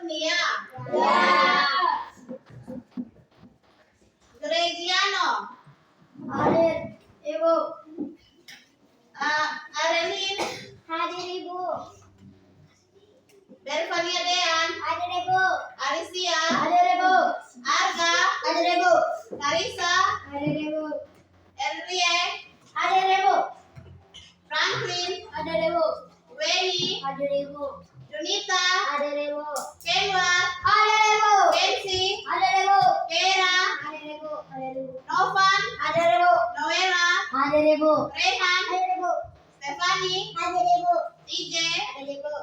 Kurnia? Ya. Gregiano? Hadir, Ibu. Arelin? Hadir, Ibu. Dervania Dean? Hadir, Ibu. Alicia? Hadir, Ibu. Arga? Hadir, Ibu. Carissa? Hadir, Ibu. Enrie? Hadir, Ibu. Franklin? Hadir, Ibu. Weni? Hadir, Ibu. Junita? Hadir, Ibu. Kenwat? Hadir, Ibu. Kensi? Hadir, Ibu. Kera? Hadir, Ibu. Hadir, Ibu. Novan? Hadir, Ibu. Noela? Hadir, Ibu. Rehan? Hadir, Ibu. Stefani? Hadir, Ibu. TJ? Hadir, Ibu.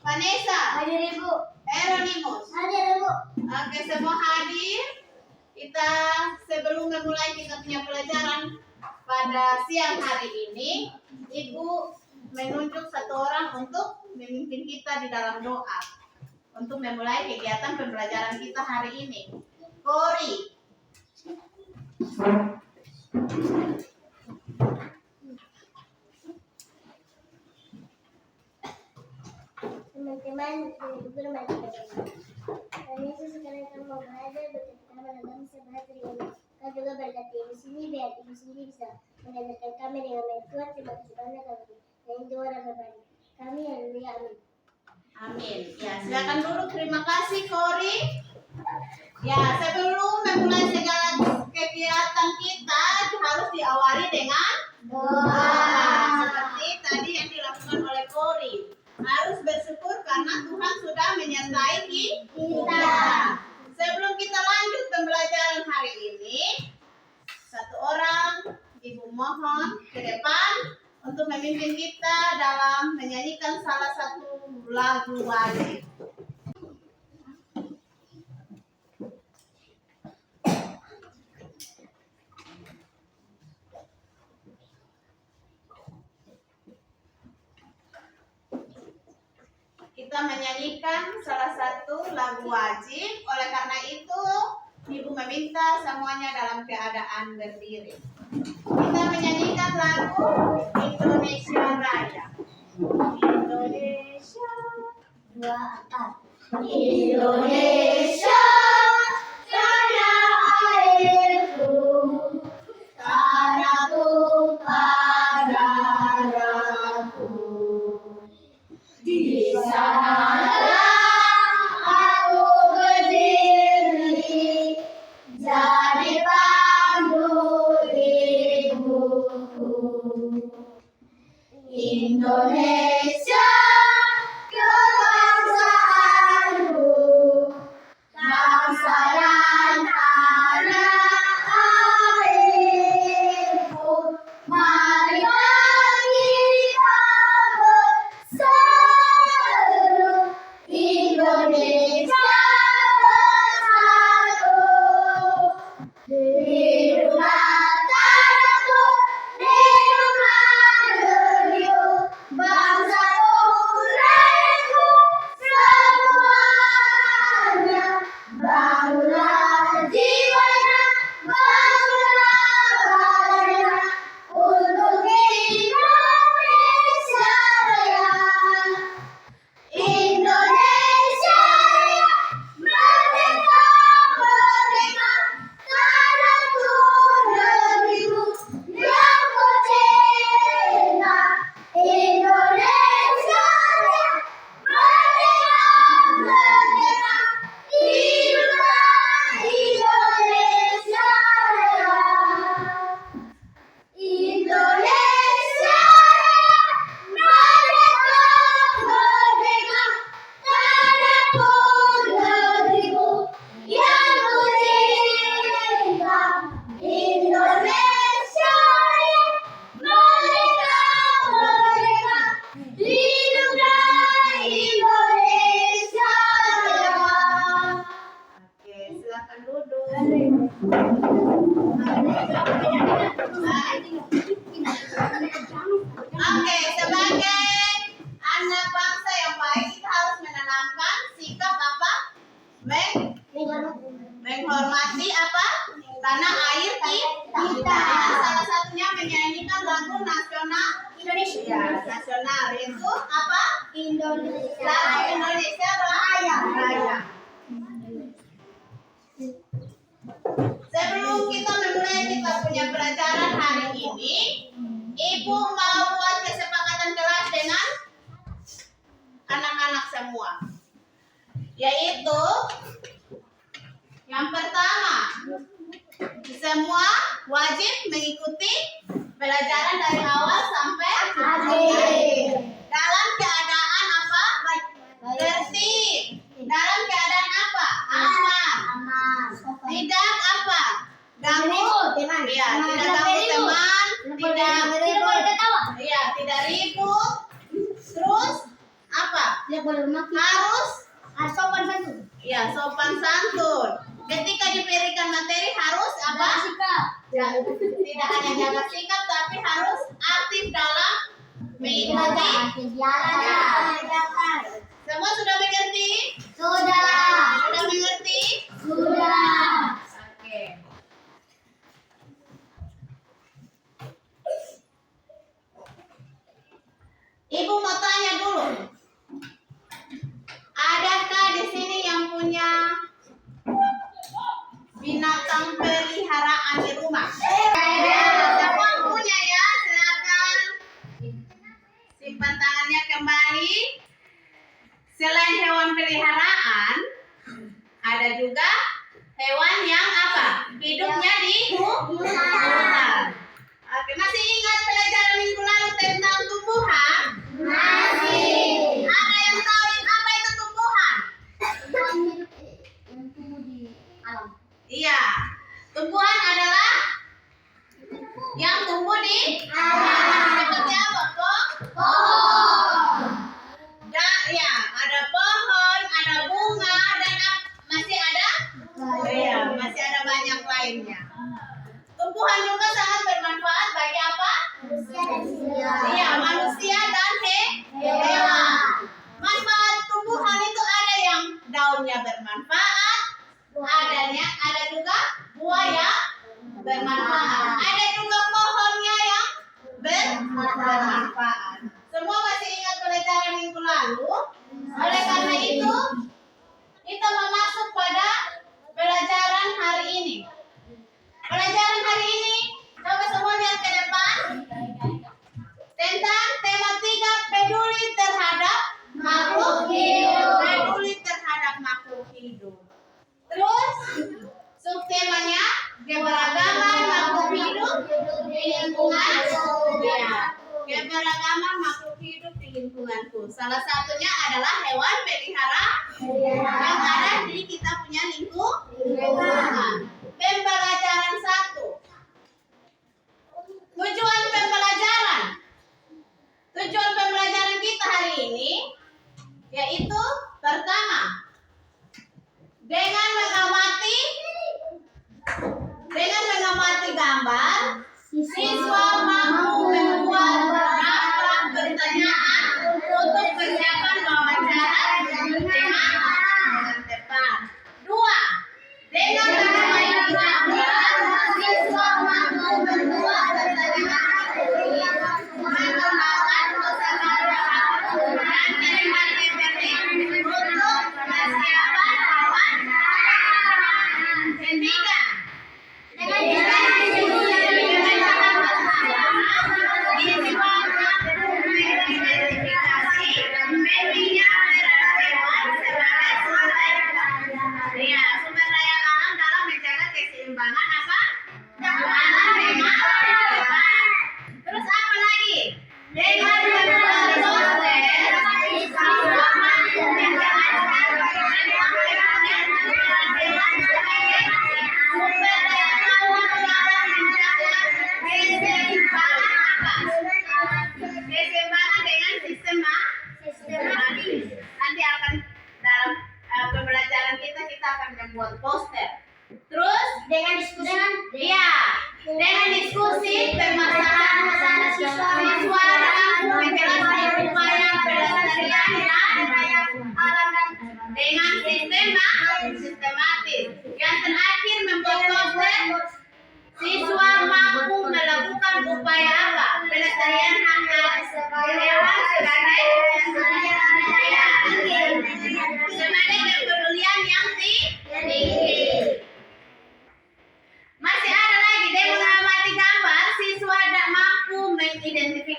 Vanessa? Hadir, Ibu. Hieronymus? Hadir, Ibu. Oke, semua hadir. Kita sebelum memulai kita punya pelajaran pada siang hari ini, Ibu menunjuk satu orang untuk memimpin kita di dalam doa untuk memulai kegiatan pembelajaran kita hari ini. Kori. Teman-teman, bermati kami sekarang akan mau belajar bagaimana dalam sebuah ini. Kau juga berkati di sini biar ibu sendiri bisa mengajarkan kami dengan baik. Tuhan terima kasih banyak kami yang juara berbagi. Kami haleluya amin. Amin. Ya, silakan dulu. Terima kasih, Kori. Ya, sebelum memulai segala kegiatan kita harus diawali dengan doa. Seperti tadi yang dilakukan oleh Kori. Harus bersyukur karena Tuhan sudah menyertai kita. Sebelum kita lanjut pembelajaran hari ini, satu orang Ibu mohon ke depan untuk memimpin kita dalam menyanyikan salah satu lagu wajib. Kita menyanyikan salah satu lagu wajib. Oleh karena itu, Ibu meminta semuanya dalam keadaan berdiri. Kita menyanyikan lagu Indonesia Raya. Indonesia, Dua empat. Indonesia, tanah airku, tanah tumpah darahku. Di sanalah aku berdiri, jadi pandu ibuku. Indonesia, kebangsaanku, bangsa dan tanah airku. Mari kita bersatu, Indonesia bersatu. Hiduplah tanahku, hiduplah negeriku, bangsaku, rakyatku semuanya. Bangunlah jiwanya, bangunlah badannya untuk Indonesia Raya. Indonesia Raya, merdeka, merdeka, tanahku, negeriku yang ku cinta. Indonesia Raya, merdeka, merdeka, hiduplah Indonesia Raya. Indonesia Raya, merdeka, merdeka, tanahku, negeriku yang ku cinta. Indonesia Raya, merdeka, merdeka, hiduplah Indonesia Raya. Oke, silakan duduk. Oke, sebagai anak bangsa yang baik, kita harus menanamkan sikap apa? Menghormati apa? Tanah air kita. Salah satunya menyanyikan lagu nasional Indonesia. Ya, nasional itu apa? Indonesia Lagu Indonesia Raya. Ibu mau buat kesepakatan kelas dengan anak-anak semua. Yaitu yang pertama, semua wajib mengikuti pelajaran dari awal sampai akhir. Dalam keadaan apa? Tertib. Dalam keadaan apa? Aman. Tidak apa? Ganggu teman. Iya, tidak ganggu teman. Tidak ribut. Terus apa? Harus sopan santun. ya sopan santun. Ketika diberikan materi harus apa? Tidak hanya jaga sikap tapi harus aktif dalam mengikuti. Semua sudah mengerti? Sudah mengerti? Oke. Ibu mau tanya dulu. Adakah di sini yang punya binatang peliharaan di rumah? Semua punya ya, silakan. Simpan tangannya kembali. Selain hewan peliharaan, ada juga hewan yang apa? Hidupnya di hutan. Oke, masih ingat pelajaran minggu lalu tentang tumbuhan? Masih. Ada yang tahu apa itu tumbuhan? Iya, tumbuhan adalah yang tumbuh di alam. Seperti apa, pohon. Ya, ada pohon, ada bunga, dan masih ada? Iya, masih ada banyak lainnya. Tumbuhan juga sangat bermanfaat bagi apa? Iya, manusia dan hewan. Manfaat tumbuhan itu ada yang daunnya bermanfaat, ada juga buah yang bermanfaat, ada juga pohonnya yang bermanfaat. Semua masih ingat pelajaran minggu lalu? Oleh karena itu, kita masuk pada pelajaran hari ini. Pelajaran hari ini, coba semua lihat ke depan. Tentang tema 3, peduli terhadap makhluk hidup. Peduli terhadap makhluk hidup. Terus, subtemanya, keberagaman makhluk hidup di lingkungan. Ya, keberagaman makhluk hidup di lingkunganku. Salah satunya adalah hewan peliharaan yang ada di kita punya lingkungan. Pembelajaran 1. Tujuan pembelajaran. Tujuan pembelajaran kita hari ini yaitu pertama, dengan mengamati gambar, siswa mampu membuat daftar pertanyaan untuk persiapan wawancara dengan tepat. 2. Dengan mengamati gambar, siswa mampu membuat pertanyaan mengembangkan kosakata dan kalimat penting untuk persiapan wawancara. Ketiga, dengan siswa mampu mengidentifikasi pentingnya peran hewan sebagai sumber daya alam dalam menjaga keseimbangan apa? Alam dengan kehidupan. Terus apa lagi? Dengan membuat poster, siswa mampu menjelaskan pentingnya peran hewan sebagai sumber daya alam dalam menjaga keseimbangan apa? Keseimbangan dengan sistematis. Nanti akan dalam pembelajaran kita akan membuat poster. Terus dengan diskusi permasalahan siswa mampu menjelaskan upaya pelestarian dan alam dengan sistematis. Yang terakhir membuat poster, siswa mampu melakukan upaya apa? Pelestarian hak hewan sebagai kepedulian yang tinggi. Masih ada lagi, dengan mengamati gambar, siswa tidak mampu mengidentifikasi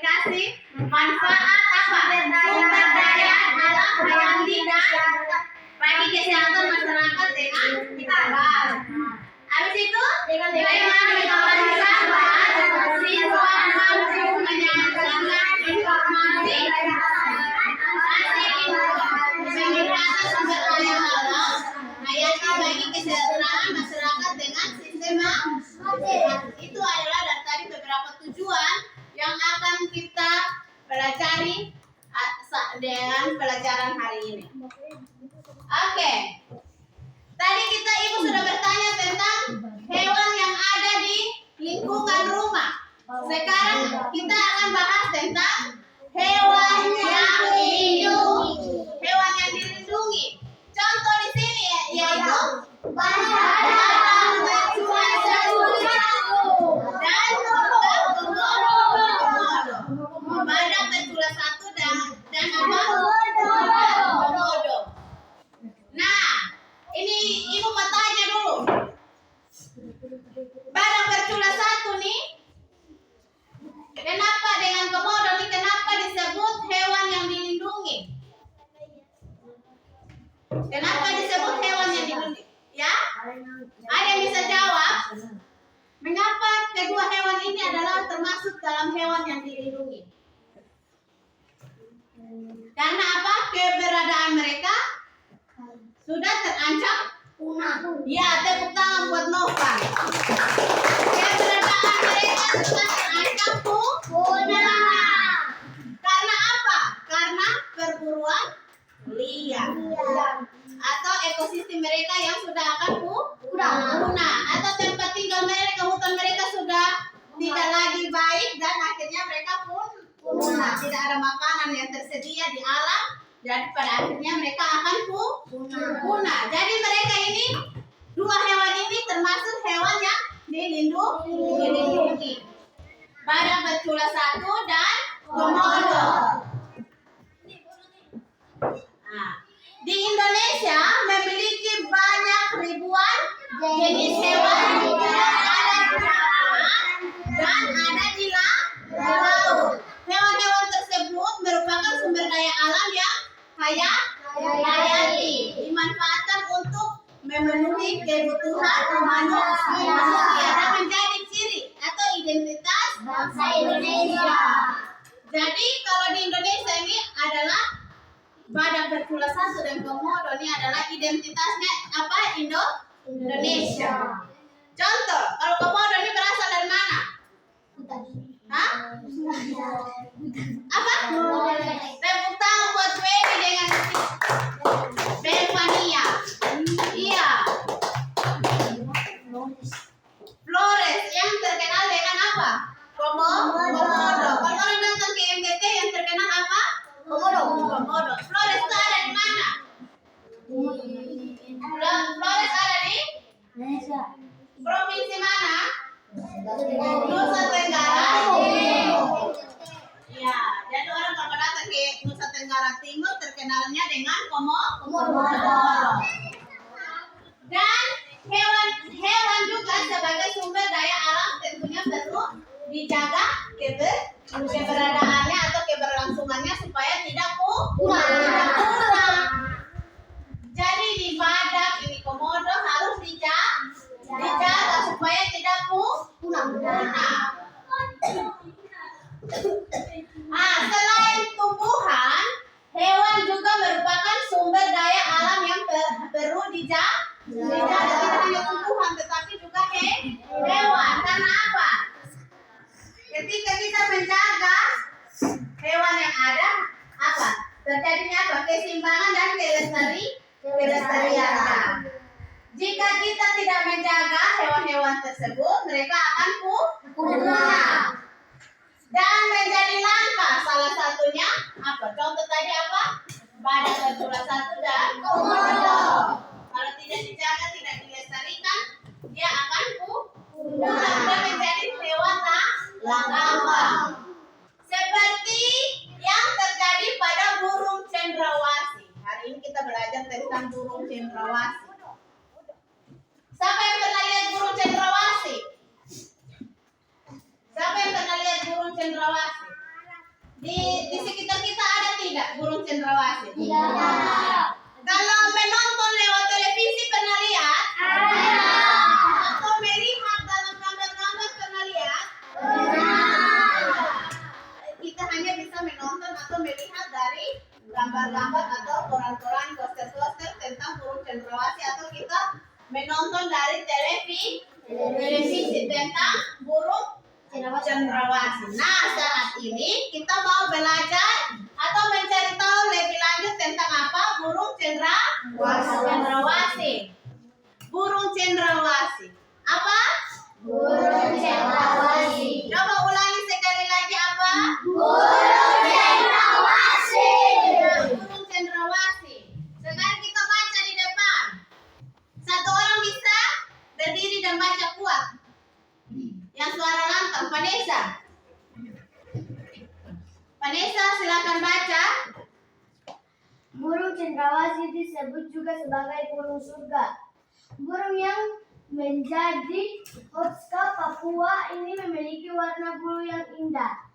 dengan pelajaran hari ini. Oke. Tadi ibu sudah bertanya tentang hewan yang ada di lingkungan rumah. Sekarang kita akan bahas tentang hewan yang dilindungi. Hewan yang dilindungi. Contoh di sini yaitu badak bercula satu dan komodo. Badak bercula satu dan komodo. Nah, ini ibu mau tanya dulu. Badak bercula satu nih, kenapa dengan komodo nih, kenapa disebut hewan yang dilindungi? Kenapa disebut hewan yang dilindungi? Ya? Ada yang bisa jawab? Mengapa kedua hewan ini adalah termasuk dalam hewan yang dilindungi? Karena apa? Keberadaan mereka sudah terancam punah. Ya, tepuk tangan buat Nova. Keberadaan mereka sudah terancam punah. Karena apa? Karena perburuan liar. Atau ekosistem mereka yang sudah akan punah. Atau tempat tinggal mereka, hutan mereka sudah tidak lagi baik dan akhirnya mereka pun punah. Tidak ada makanan yang tersedia di alam, jadi pada akhirnya mereka akan punah. Jadi mereka ini, dua hewan ini termasuk hewan yang dilindungi. Badak bercula satu dan komodo. Nah, di Indonesia memiliki banyak ribuan jenis hewan yang ada di darat dan ada di laut. Hewan-hewan tersebut merupakan sumber daya alam yang hayati, dimanfaatkan untuk memenuhi kebutuhan manusia dan menjadi ciri atau identitas bangsa Indonesia. Jadi kalau di Indonesia ini adalah badak bercula satu dan komodo, ini adalah identitasnya apa? Indonesia. Contoh, kalau komodo ini berasal dari mana? Hah? Apa? Tepuk tangan buat Wendy dengan Belvania. Iya. Flores yang terkenal dengan apa? Komodo. Kalau orang datang ke MBT yang terkenal apa? Komodo. Flores itu ada di mana? Flores ada di provinsi mana? Nusa Tenggara Timur. Ya, jadi orang kalau datang ke Nusa Tenggara Timur terkenalnya dengan komodo. Dan hewan juga sebagai sumber daya alam tentunya perlu dijaga keberadaannya atau keberlangsungannya supaya tidak punah. Jadi di badak, ini komodo harus dijaga supaya tidak punah. Selain tumbuhan, hewan juga merupakan sumber daya alam yang perlu dijaga. Tidak hanya tumbuhan, tetapi juga hewan. Karena apa? Ketika kita menjaga hewan yang ada, apa? Terjadinya apa? Keseimbangan dan kelestarian. Jika kita tidak menjaga hewan-hewan tersebut, mereka akan punah dan menjadi langka. Salah satunya apa? Contoh tadi apa? Badak bercula satu dan komodo. Kalau tidak dijaga, tidak dilestarikan, dia akan punah dan menjadi hewan langka. Seperti yang terjadi pada burung cendrawasih. Hari ini kita belajar tentang burung cendrawasih. Siapa yang pernah lihat burung cendrawasih? Siapa yang pernah lihat burung cendrawasih? Di sekitar kita ada tidak burung cendrawasih? Tidak. Kalau menonton lewat televisi pernah lihat? Ada. Atau melihat dalam gambar-gambar pernah lihat? Kita hanya bisa menonton atau melihat dari gambar-gambar atau koran-koran, poster-poster tentang burung cendrawasih, atau kita menonton dari televisi tentang burung cendrawasih. Nah, saat ini kita mau belajar Atau mencari tahu lebih lanjut tentang apa? Burung cendrawasih. Burung cendrawasih. Apa? Burung cendrawasih. Coba ulangi sekali lagi apa? Burung cendrawasih. Burung cendrawasih. Sekarang kita baca di depan. Satu orang bisa berdiri dan baca kuat. Yang suara lantang, Vanessa. Vanessa, silakan baca. Burung cendrawasih disebut juga sebagai burung surga. Burung yang menjadi hotka Papua ini memiliki warna bulu yang indah.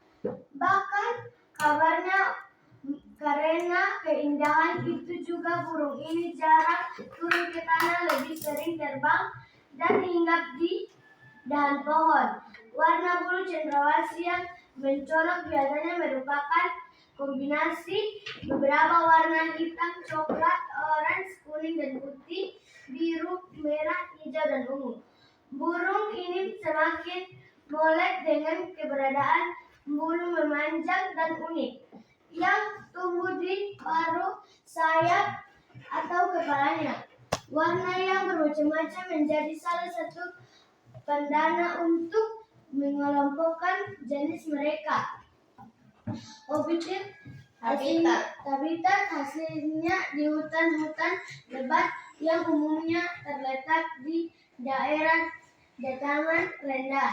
Bahkan kabarnya karena keindahan itu juga burung ini jarang turun ke tanah, lebih sering terbang dan hinggap di dahan pohon. Warna bulu cendrawasih yang mencolok biasanya merupakan kombinasi beberapa warna hitam, coklat, orange, kuning, dan putih, biru, merah, hijau, dan ungu. Burung ini semakin molek dengan keberadaan bulu memanjang dan unik yang tumbuh di paruh, sayap, atau kepalanya. Warna yang bermacam-macam menjadi salah satu pendana untuk mengelompokkan jenis mereka. Habitat hasilnya di hutan-hutan lebat yang umumnya terletak di daerah dataran rendah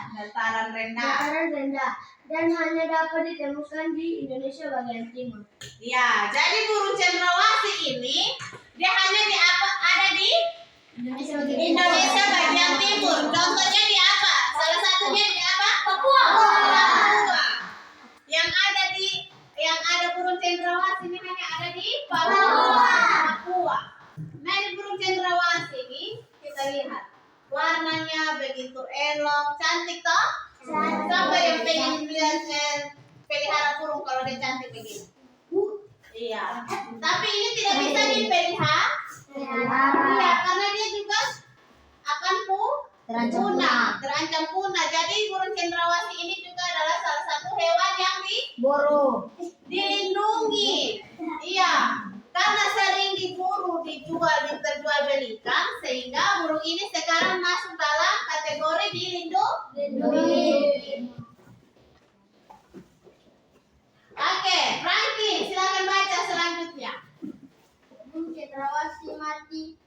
dan hanya dapat ditemukan di Indonesia bagian timur. Ya, jadi burung cendrawasih ini dia hanya ada di Indonesia bagian timur. Contohnya di apa? Salah satunya di apa? Papua. Yang ada burung cendrawasih ini hanya ada di Papua. Nah, ini burung cendrawasih ini kita lihat. Warnanya begitu elok, cantik toh? Siapa yang pengen pelihara burung kalau dia cantik begini? Iya. Tapi ini tidak bisa dipelihara. Iya, karena dia juga akan terancam punah. Jadi burung cendrawasih ini juga adalah salah satu hewan yang dilindungi. Iya, karena sering diburu, diperjualbelikan, sehingga burung ini sekarang masuk dalam kategori dilindungi. Oke, Frankie, silakan baca selanjutnya. Burung cendrawasih mati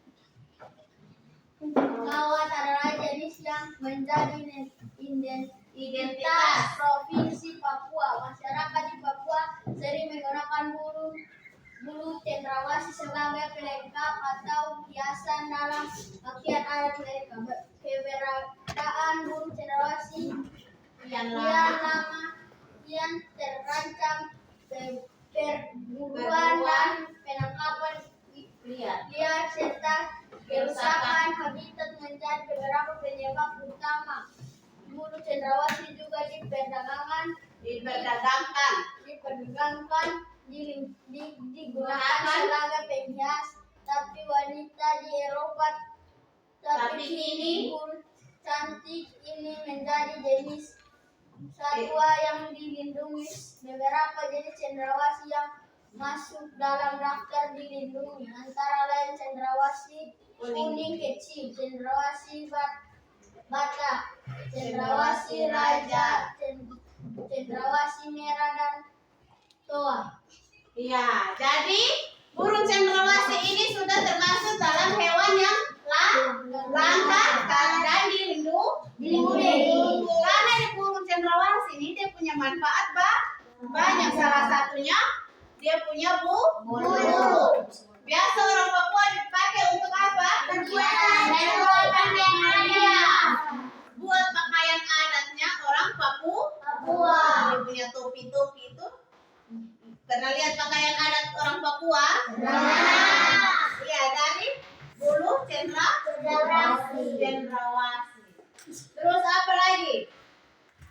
laut adalah jenis yang menjadi identitas provinsi Papua. Masyarakat di Papua sering menggunakan bulu cendrawasih sebagai pelengkap atau hiasan dalam pakaian adat mereka. Keberadaan burung cendrawasih yang terancam perburuan dan penangkapan liar serta kerusakan habitat menjadi beberapa penyebab utama. Bulu cendrawasih juga diperdagangkan, digunakan sebagai penghias, tapi wanita di Eropa. Tapi kini bulu cantik ini menjadi jenis satwa yang dilindungi. Beberapa jenis cendrawasih yang masuk dalam daftar dilindungi antara lain cendrawasih kuning kecil, cendrawasih batak, cendrawasih raja, cendrawasih merah, dan toa. Iya, jadi burung cendrawasih ini sudah termasuk dalam hewan yang langka dan dilindungi. Karena di burung cendrawasih ini dia punya manfaat banyak. Salah satunya dia punya bulu. Biasa orang Papua dipakai untuk apa? Buat pakaian adatnya orang Papua. Dia punya topi-topi itu. Pernah lihat pakaian adat orang Papua? Iya, dari bulu cendrawasih. Terus apa lagi?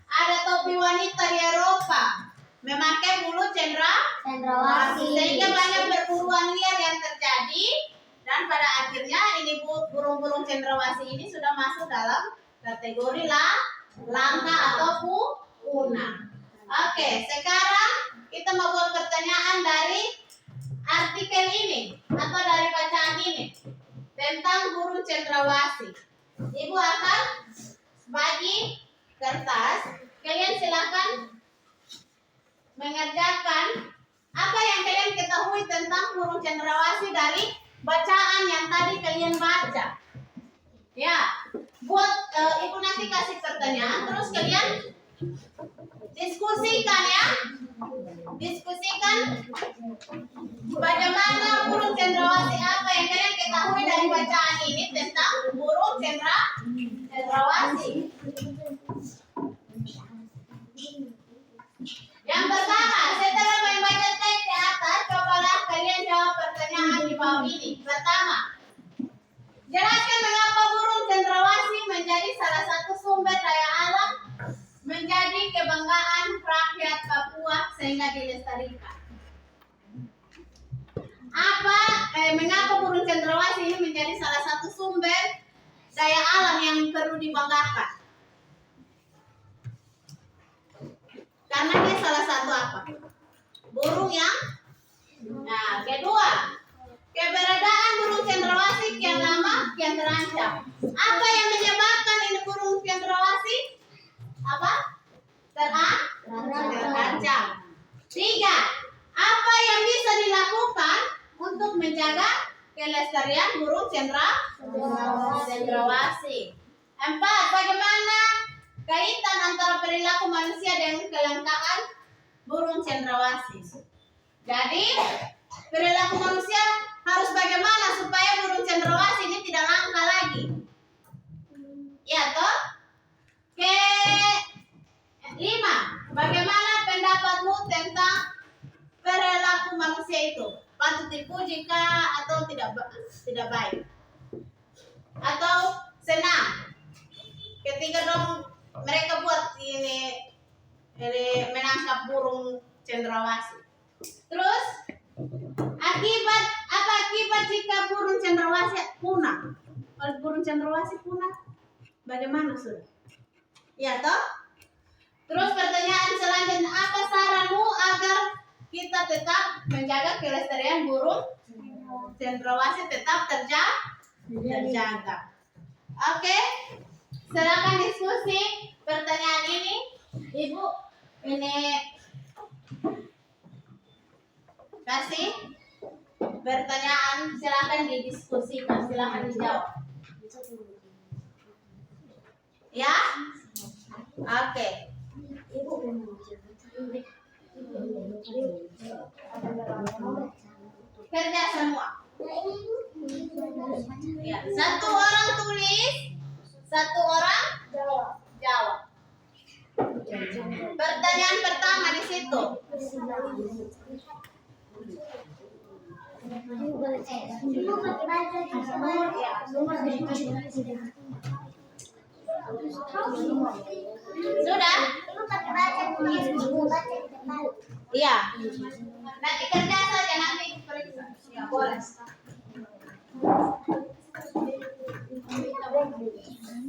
Ada topi wanita di Eropa memakai bulu cendrawasih, sehingga banyak perburuan liar yang terjadi, dan pada akhirnya ini burung-burung cendrawasih ini sudah masuk dalam kategori langka atau punah. Oke, sekarang kita mau buat pertanyaan dari artikel ini atau dari bacaan ini tentang burung cendrawasih. Ibu akan bagi kertas, kalian silakan mengerjakan apa yang kalian ketahui tentang burung cendrawasih dari bacaan yang tadi kalian baca. Ya, buat ibu nanti kasih pertanyaan, terus kalian diskusikan ya. Diskusikan bagaimana burung cendrawasih, apa yang kalian ketahui dari bacaan ini tentang burung cendrawasih. Yang pertama, setelah membaca teks di atas, cobalah kalian jawab pertanyaan di bawah ini. Pertama, jelaskan mengapa burung cendrawasih menjadi salah satu sumber daya alam, menjadi kebanggaan rakyat Papua sehingga dilestarikan. Mengapa burung cendrawasih ini menjadi salah satu sumber daya alam yang perlu dibanggakan? Karena dia salah satu apa? Burung yang. Nah, kedua, keberadaan burung cendrawasih kian lama kian terancam. Apa yang menyebabkan ini burung cendrawasih? Apa? Terancam. Tiga, apa yang bisa dilakukan untuk menjaga kelestarian burung cendrawasih? Empat, bagaimana kaitan antara perilaku manusia dengan kelangkaan burung cendrawasih? Jadi, perilaku manusia harus bagaimana supaya burung cendrawasih ini tidak langka lagi? Ya toh? Kelima, bagaimana pendapatmu tentang perilaku manusia itu? Patut dipuji kah atau tidak baik? Atau senang? Ketika dong mereka buat ini menangkap burung cendrawasih. Terus apa akibat jika burung cendrawasih punah? Kalau burung cendrawasih punah, bagaimana sudah? Ya toh? Terus pertanyaan selanjutnya, apa saranmu agar kita tetap menjaga kelestarian burung cendrawasih tetap terjaga? Oke, silakan diskusi pertanyaan ini, Ibu. Ini kasih pertanyaan, silakan didiskusikan, silakan dijawab. Ya, oke. Kerja semua. Ya, satu orang tulis, satu orang jawab. Pertanyaan pertama di situ. Sudah? Iya. Nanti kerja saja, nanti periksa. Ya, boleh.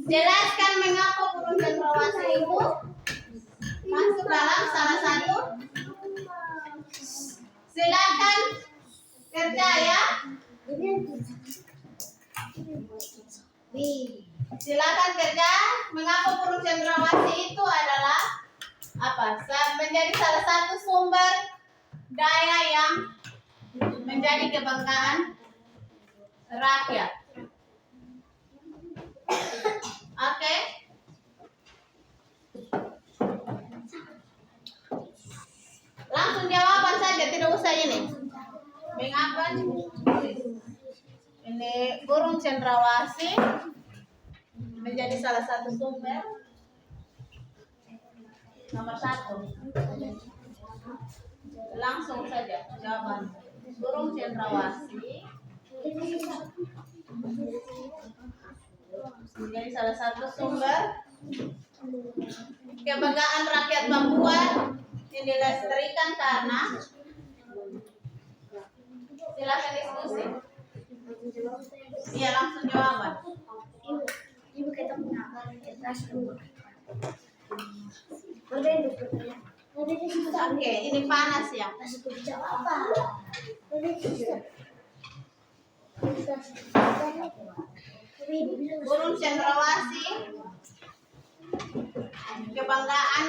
Jelaskan mengapa burung cendrawasih itu masuk dalam salah satu. Silakan kerja ya. Silakan kerja. Mengapa burung cendrawasih itu adalah apa? Menjadi salah satu sumber daya yang menjadi kebanggaan rakyat. Oke. Langsung jawaban saja, tidak usah ini. Mengapa ini burung cendrawasih menjadi salah satu sumber? Nomor satu. Langsung saja jawaban. Burung cendrawasih menjadi salah satu sumber kebanggaan rakyat Papua yang dilestarikan karena. Silakan diskusi. Iya, langsung jawaban. Ibu kita mengambil kertas dulu. Oke, ini panas ya. Burung cendrawasih, kebanggaan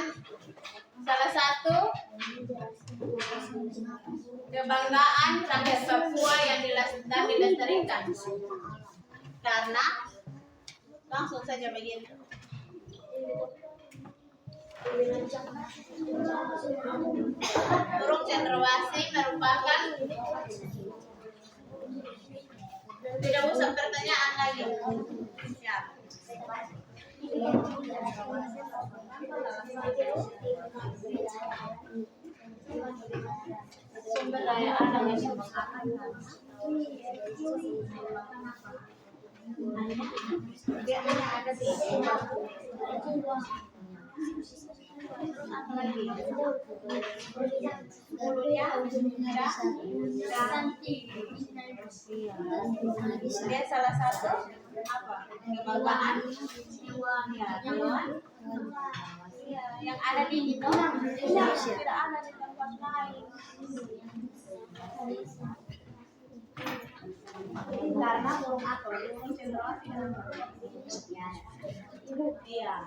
salah satu kebanggaan rakyat Papua yang dilestarikan. Karena langsung saja begitu. Burung cendrawasih merupakan, tidak usah pertanyaan lagi. Siap. Sumber daya alam yang dia hanya ada di bulunya dia salah satu apa kebanggaan ya, yang ada di Indonesia tidak ada di tempat lain karena burung apa burung cendrawasih iya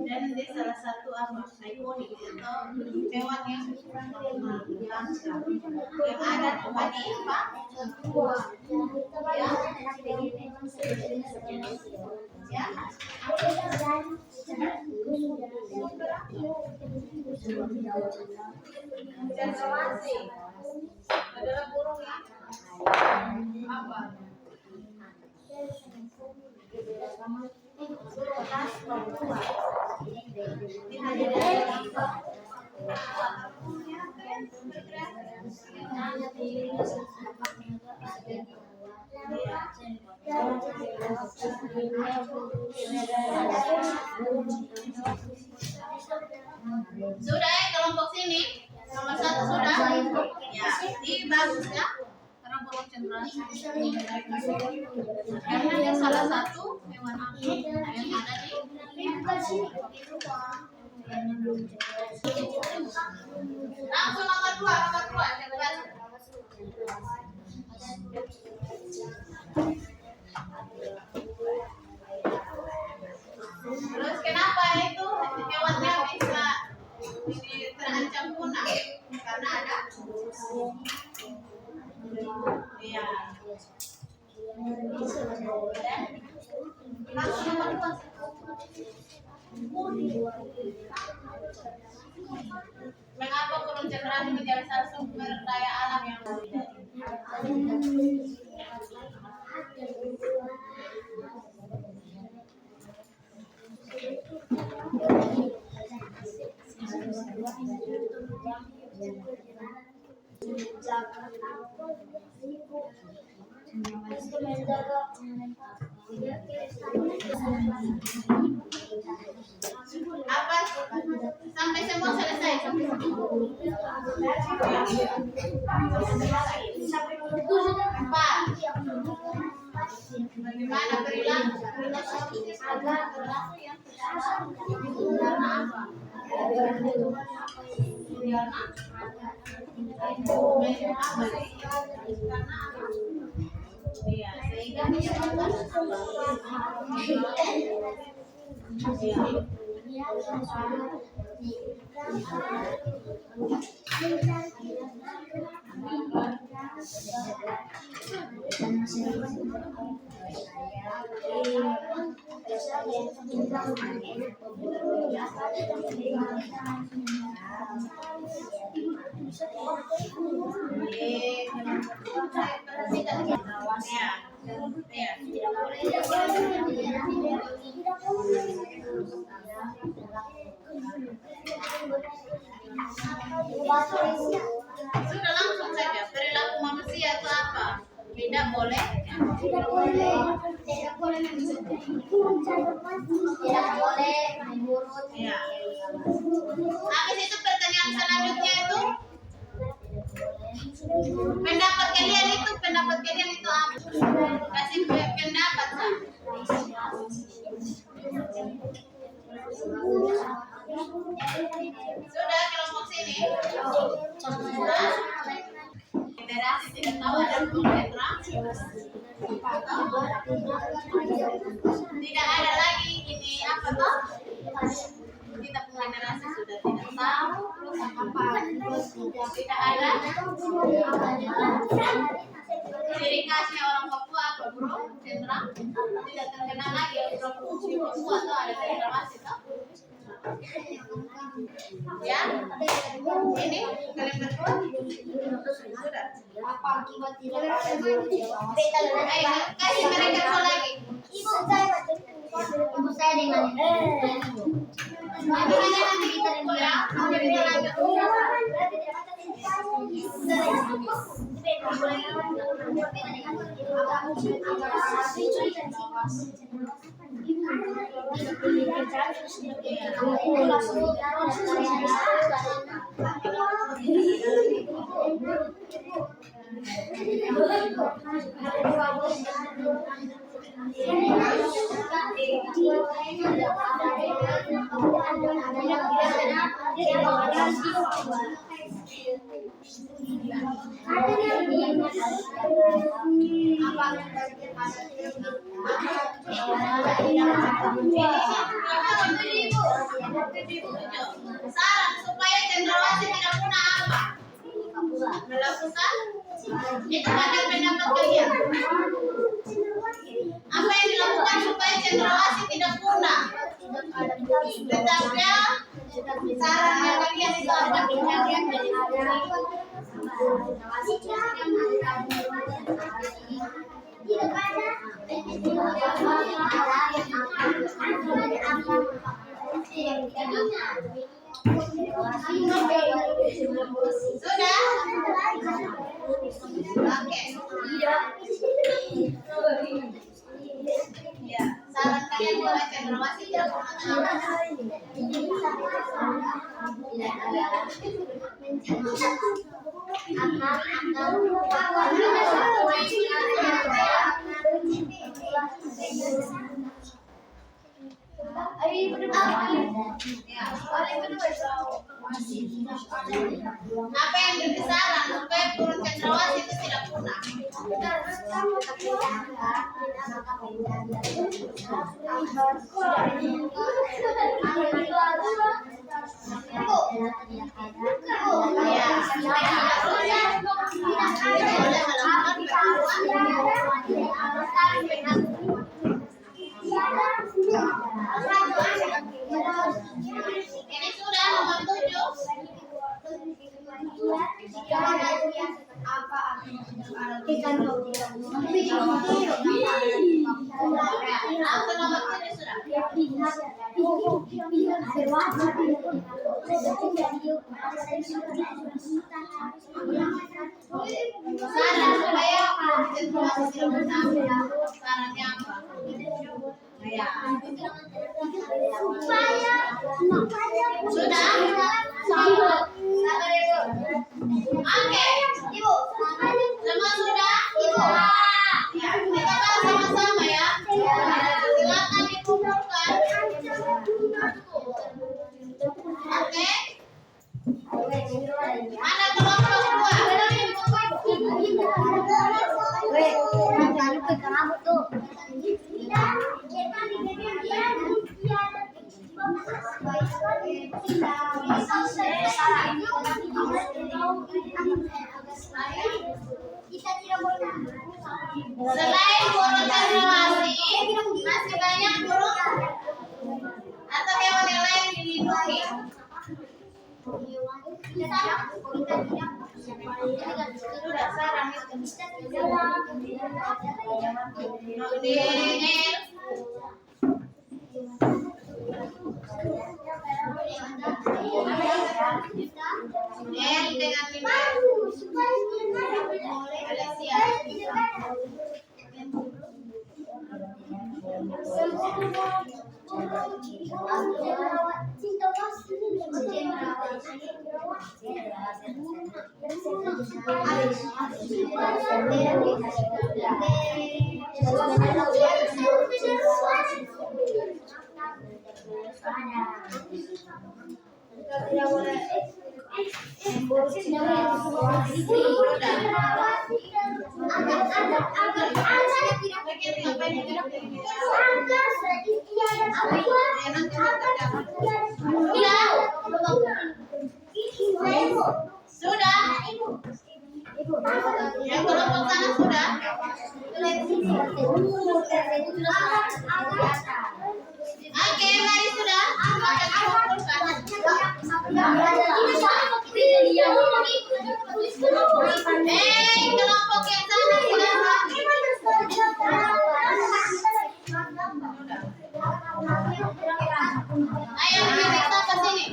dan dia salah satu apa ikonik atau hewan yang ada di Papua ya cendrawasih adalah burung yang apa sudah ya kelompok sini nomor 1 sudah ya ini bagus ya karena burung cendrawasih karena dia salah satu hewan api yang ada di langsung nomor 2 cendrawasih. Terus kenapa itu hewannya bisa terancam punah? Karena ada iya. Langsung nomor 2. Mengapa burung cendrawasih menjadi salah sumber daya alam yang apa sampai semua selesai empat bagaimana perilaku agar perilaku yang karena apa iya sehingga menyebabkan sudah langsung saja perilaku manusia itu apa? Tidak boleh. Tidak boleh. Tidak boleh menurut. Ya. Habis itu pertanyaan selanjutnya itu pendapat kalian itu apa? Kasih pendapat Sa. Sudah kelompok sini. Federasi tidak tahu ada kontra. Tidak ada lagi ini apa toh? Kita generasi sudah tidak tahu. Tidak ada ciri khasnya orang Papua apa bro? Sentra tidak terkenal lagi orang Papua atau ada federasi toh? Ya, ini kalian berdua sudah. Apa akibat tidak ada? Ayo kasih mereka satu lagi. Ibu saya dengan Nanti kita dulu ya. Kita lanjut. Saran supaya cendrawasih tidak punah apa? Melakukan itu ada pendapat kalian. Apa yang dilakukan supaya cendrawasih tidak punah? Betapnya sarannya kalian itu ada sudah? Oke. Ya, saran kalian mulai cendrawasih tidak punah. Apa yang jadi saran supaya burung cendrawasih itu tidak punah? Ini sudah nomor 7. Langsung nomor 7 sudah. Saran supaya cendrawasih tidak punah. Sarannya apa? Ya. Sudah? Oke. Ibu. Semua sudah? Ibu. Ya, kita bahas sama-sama ya. Silakan dikumpulkan. Oke. Mana kelompok 2? Selain burung cendrawasih, masih banyak burung atau hewan yang lain dilindungi. Sudah saran itu. Dengan Alicia. Sudah? Yang kelompok sana sudah? Oke, mari sudah. Akan dikumpulkan. Kelompok yang sana sudah. Ayo kita ke sini.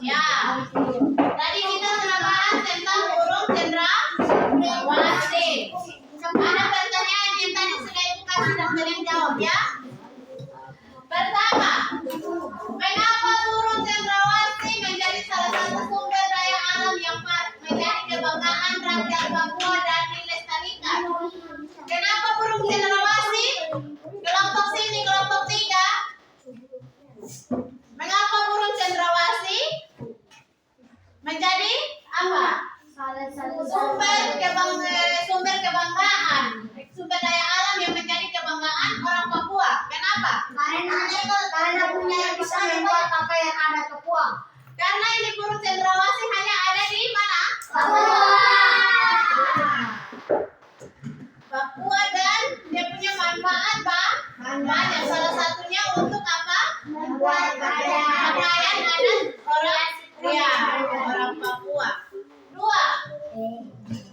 Ya, tadi kita sudah bahas tentang burung cendrawasih. Ada pertanyaan yang tadi sudah ibu kasih dan kalian jawab ya. Pertama, mengapa burung cendrawasih menjadi salah satu sumber daya alam yang menjadi kebanggaan rakyat Papua dan dilestarikan? Kenapa burung cendrawasih? Kelompok sini, kelompok 3. Mengapa burung cendrawasih menjadi apa? Sumber kebanggaan, sumber daya alam yang menjadi kebanggaan orang Papua. Kenapa? Karena punya yang bisa membuat apa yang ada Papua. Karena ini burung cendrawasih hanya ada di mana? Papua dan dia punya manfaat banyak. Salah satunya untuk apa? Membuat Pakaian adat orang Papua. 2.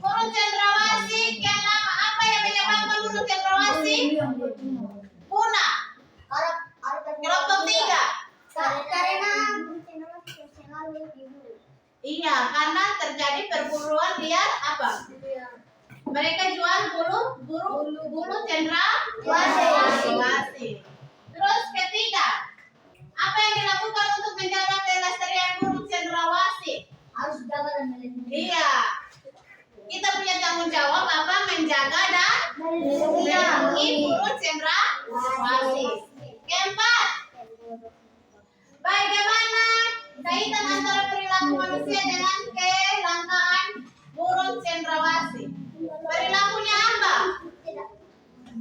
Burung cendrawasih kenapa? Apa yang menyebabkan burung cendrawasih punah? Kelompok 3. Karena Iya, karena terjadi perburuan liar apa? Mereka jual bulu cendrawasih. Terus ketiga, apa yang dilakukan untuk menjaga kelestarian burung cendrawasih? harus jaga dan melindungi. Iya, kita punya tanggung jawab apa? Menjaga dan melindungi burung cendrawasih. Keempat, bagaimana kaitan antara perilaku manusia dengan kelangkaan burung cendrawasih? Perilakunya apa?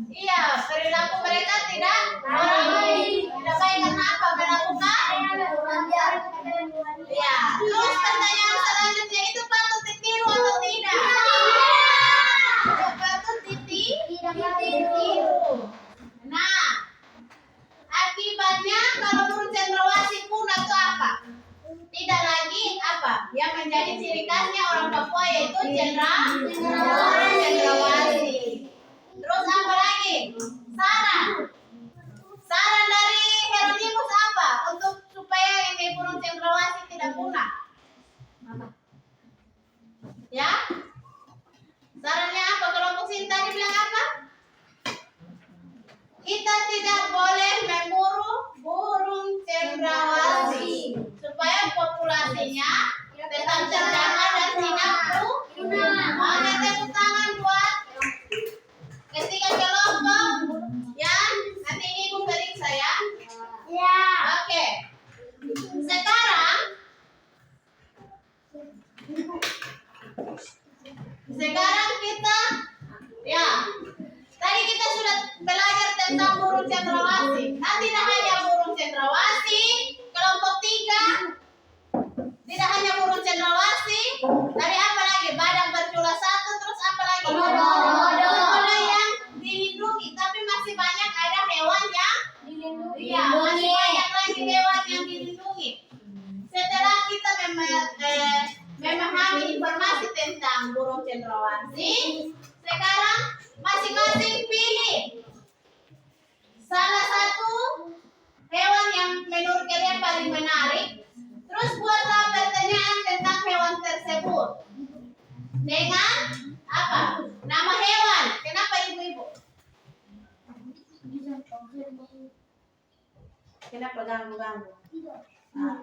Iya, perilaku mereka tidak baik. Tidak baik karena apa? Melakukan? Iya. Terus pertanyaan selanjutnya itu patut ditiru atau tidak? Patut ditiru. Nah, akibatnya kalau burung cendrawasih punah itu apa? Tidak lagi apa? Yang menjadi ciri khasnya orang Papua yaitu cendrawasih. Terus apa lagi? Saran dari Hieronymus apa untuk supaya ini burung cendrawasih tidak punah? Ya? Sarannya apa? Kelompok sini tadi bilang apa? Kita tidak boleh memburu burung cendrawasih supaya populasinya tetap terjaga dan tidak punah. Mana tepuk tangan buat ketiga kelompok ya. Nanti ini ibu periksa ya. Ya. Oke. Sekarang kita ya. Tadi kita sudah belajar tentang burung cendrawasih. Nah, tidak hanya burung cendrawasih, kelompok 3. Tidak hanya burung cendrawasih, tadi apa lagi? Badak bercula 1, terus apa lagi? Komodo yang dilindungi, tapi masih banyak ada hewan yang dilindungi. Ya, masih banyak lagi hewan yang dilindungi. Setelah kita memahami informasi tentang burung cendrawasih, sekarang Masing-masing pilih salah satu hewan yang menurut kalian paling menarik. Terus buatlah pertanyaan tentang hewan tersebut dengan apa? Nama hewan. Kenapa ibu-ibu? Kenapa ganggu-ganggu?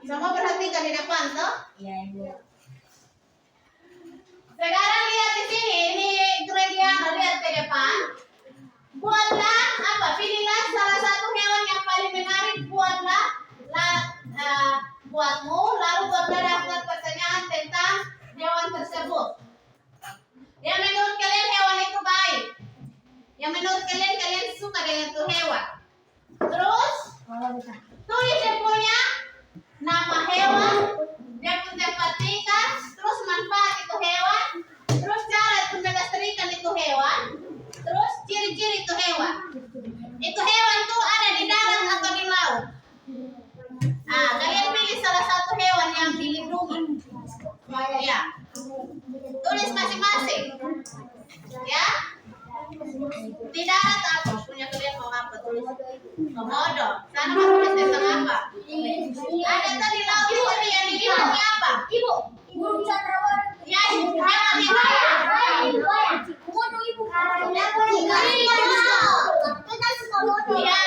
Semua perhatikan di depan toh? Iya, Ibu. Sekarang lihat di sini, ini Gregia lihat ke depan. Buatlah apa? Pilihlah salah satu hewan yang paling menarik. Buatmu, lalu buatlah daftar pertanyaan tentang hewan tersebut. Yang menurut kalian hewan itu baik, yang menurut kalian suka dengan itu hewan. Terus tulis dia punya nama hewan, dia punya tempat tinggal, terus manfaat itu hewan, terus cara untuk melestarikan itu hewan, terus ciri-ciri itu hewan. Itu hewan tuh ada di darat atau di laut. Kalian pilih salah satu hewan yang dilindungi. Ya, tulis masing-masing. Ya, di darat apa punya kalian mau apa tulis? Komodo. Sana mau tulis tentang apa? Ada tadi laut itu yang dilindungi apa? Ibu, burung cendrawasih. Ya, hewan yang kaya. Komodo, Ibu. Kita suka komodo. Ya.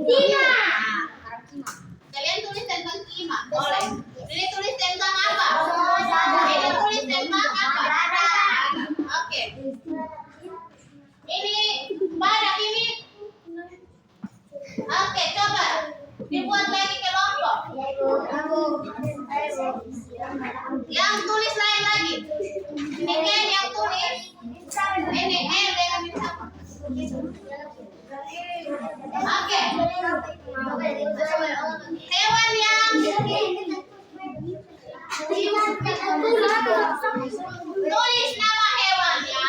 Kima. Kalian tulis tentang kima, boleh. Ini tulis tentang apa? Ini tulis tentang apa? Oke. Ini badak ini. Oke, coba dibuat lagi kelompok. Yang tulis lain lagi. Ini kan yang tulis. Ini dengan sama. Oke. Hewan yang tulis nama hewannya,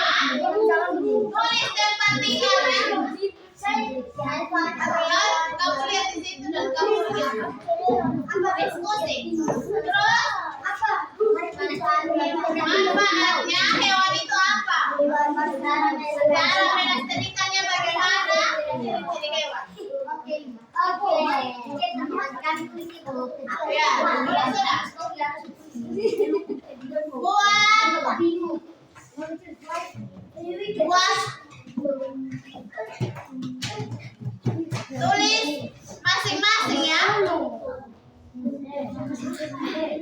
tulis tempat tinggalnya. Kamu lihat di situ dan kamu lihat diskusi. Terus manfaatnya hewan itu apa? Cara melestarikannya bagaimana? Ciri-ciri hewan. Ya, sudah. Buat tulis masing-masing ya.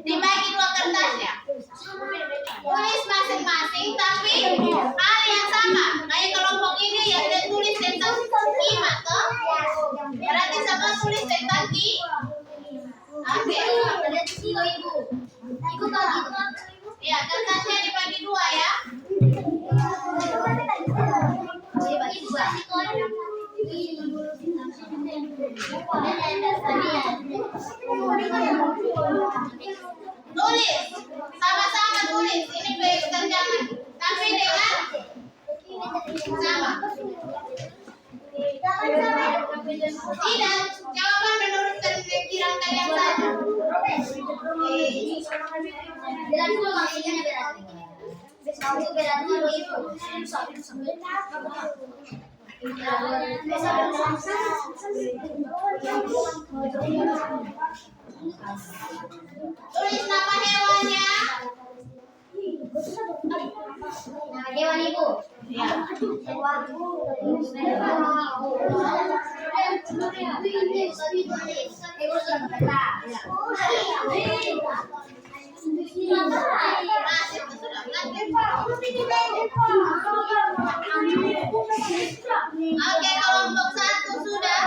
Dibagi dua kertas ya. Tulis masing-masing tapi hal yang sama. Kayak kelompok ini ya dia tulis tentang kima toh. Berarti sama tulis tentang Oke. Ya, kertasnya dibagi dua ya. Tulis, sama-sama tulis. Ini pekerjaan. Tapi dengan sama. Tidak, jawaban menurut pikiran kalian saja. Tulis nama hewannya. Hewan Ibu. Ya. Oke, kelompok satu sudah.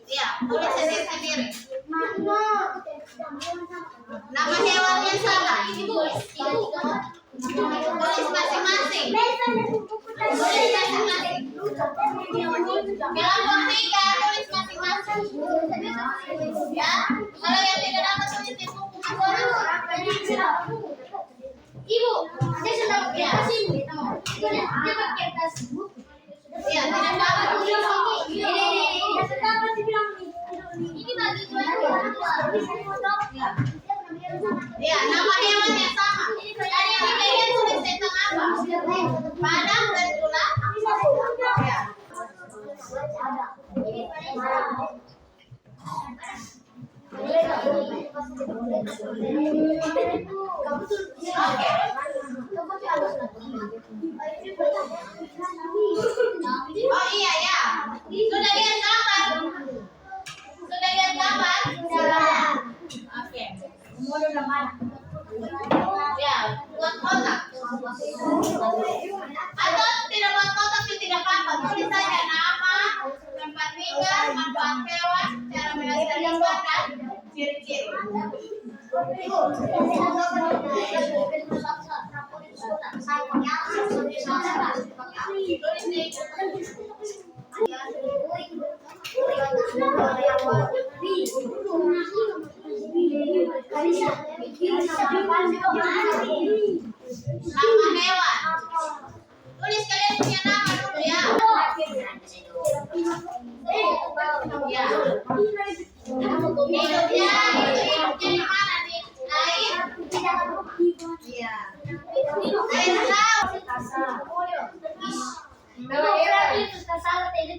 Ya, tulis sendiri-sendiri. Nama hewannya sama. Tulis masing-masing. Tulis masing-masing. Kelompok tiga tulis masing-masing. Ya, kalau yang tidak dapat tulis di buku. Ibu, saya sudah pakai kertas Ibu. Dia pakai kertas buku. Ya, tidak dapat tulis. Ini dapat dibilang nih. Oh iya ya. Sudah lihat gambar? Sudah lihat gambar? Oke. Ya, buat kotak. Atau tidak buat kotak itu tidak apa-apa. Tulis saja nama, tempat tinggal, manfaat hewan, cara melestarikan dan ciri-ciri. Tulis nih. Nama hewan. Tulis kalian punya nama dulu ya. Ya. Hidupnya di mana nih? Air. Iya. Air laut.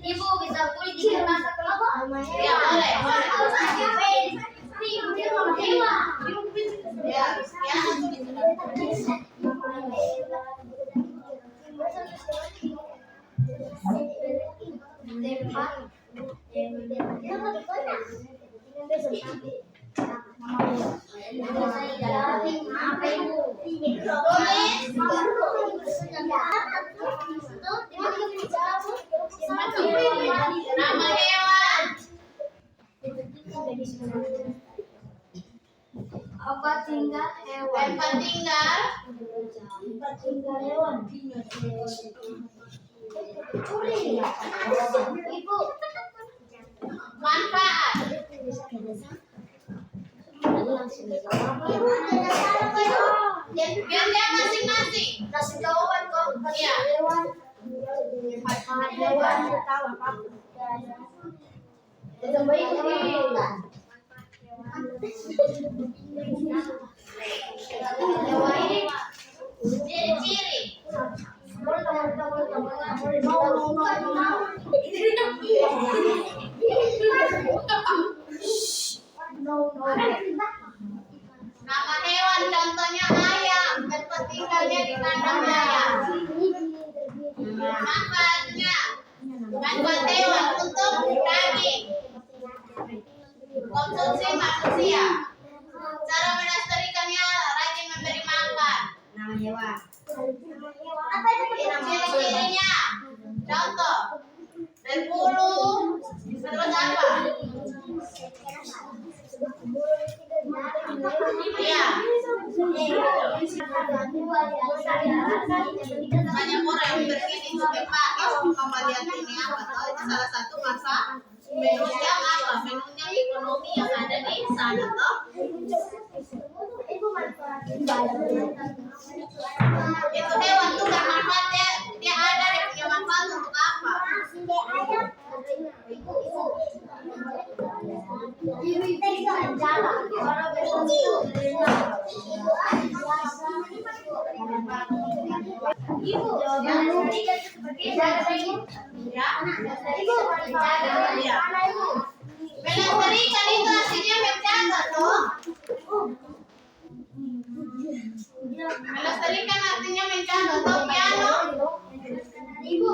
Ibu bisa kulit di kertas apa? Ya boleh. Ya, ya. Nama hewan. Apa tinggal hewan? Tempat tinggal. Tempat tinggal hewan. Ibu. Manfaat. Biar dia masing-masing. Kasih jawaban kok. Iya. Hewan. Hewan tahu apa? Itu baik Ciri-ciri. Nama hewan contohnya ayam, tempat tinggalnya di kandang ayam. Manfaatnya, manfaat hewan untuk daging, konsumsi manusia. Cara melestarikannya, rajin memberi makan. Nama hewan. Ciri-cirinya, contoh, berbulu, terus apa? Iya. Banyak orang yang berpikir Pak, mama lihat ini apa toh? Itu salah satu masa menunya apa? Menunya ekonomi yang ada di sana toh. Itu hewan tuh kan manfaatnya, dia ada dia punya manfaat untuk apa? Melestarikan itu artinya menjaga toh. Melestarikan artinya menjaga toh. Piano. Ibu,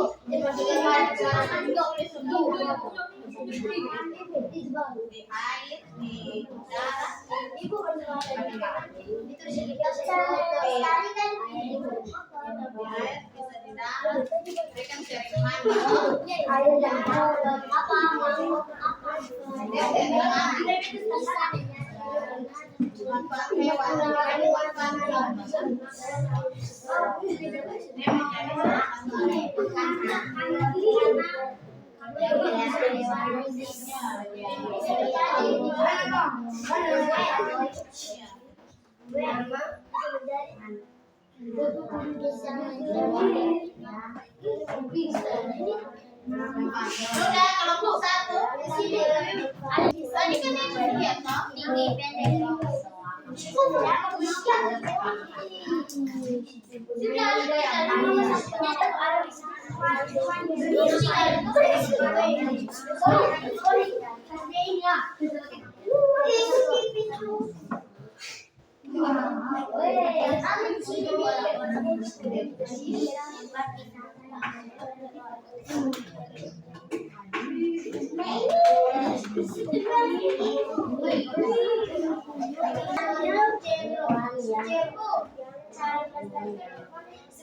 Di air, di darat. Ibu itu bisa dikasih Bisa di darat. Mereka sering main. air dan apa Dia sering main. Manfaat hewan. Dia menjadi sudah kelompok satu di sini. Tadi kan yang lihat toh tinggi pendek. Sudah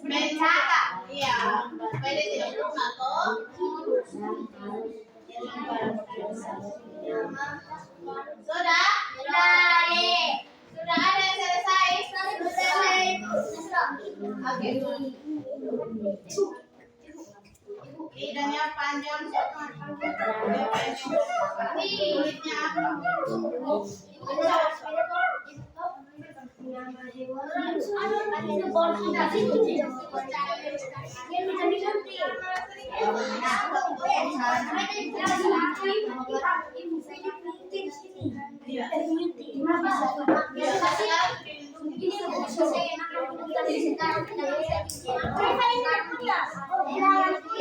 Mencaka. Iya. Pwede tidak lupa toh? Sudah? Sudah ada yang selesai? Oke. Lidahnya panjang. Kulitnya apa?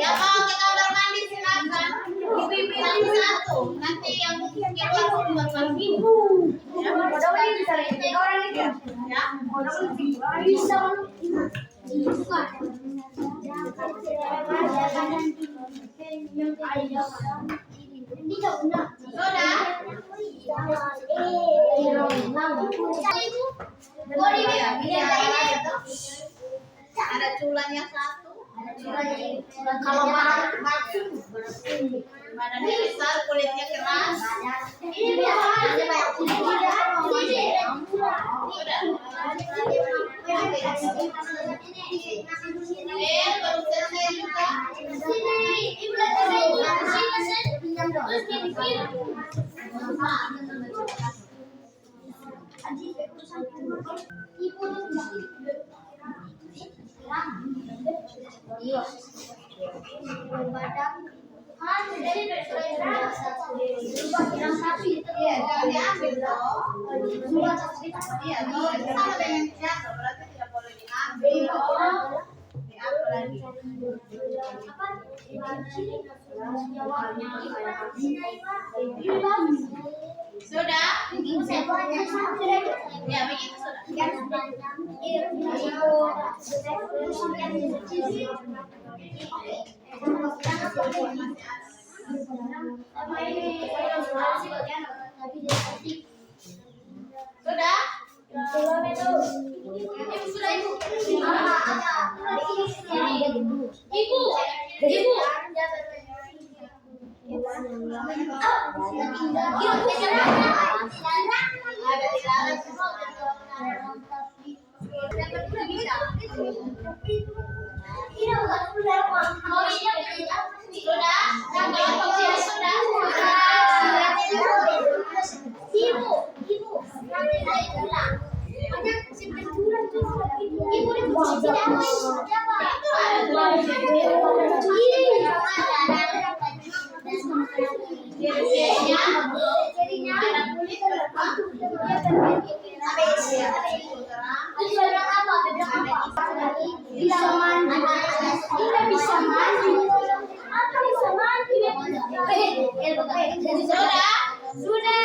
Ya mau ke kamar mandi silakan. Ibu-ibu satu. Nanti yang keluar buat minggu. Ya. Ada culanya satu. Kalau badannya besar, kulitnya keras. Baru selesai juga. Iya, jangan diambil loh. Iya, kalau itu sama dengan jatuh, berarti tidak boleh diambil. Diambil lagi. Sudah? Ya, begitu sudah. Sudah?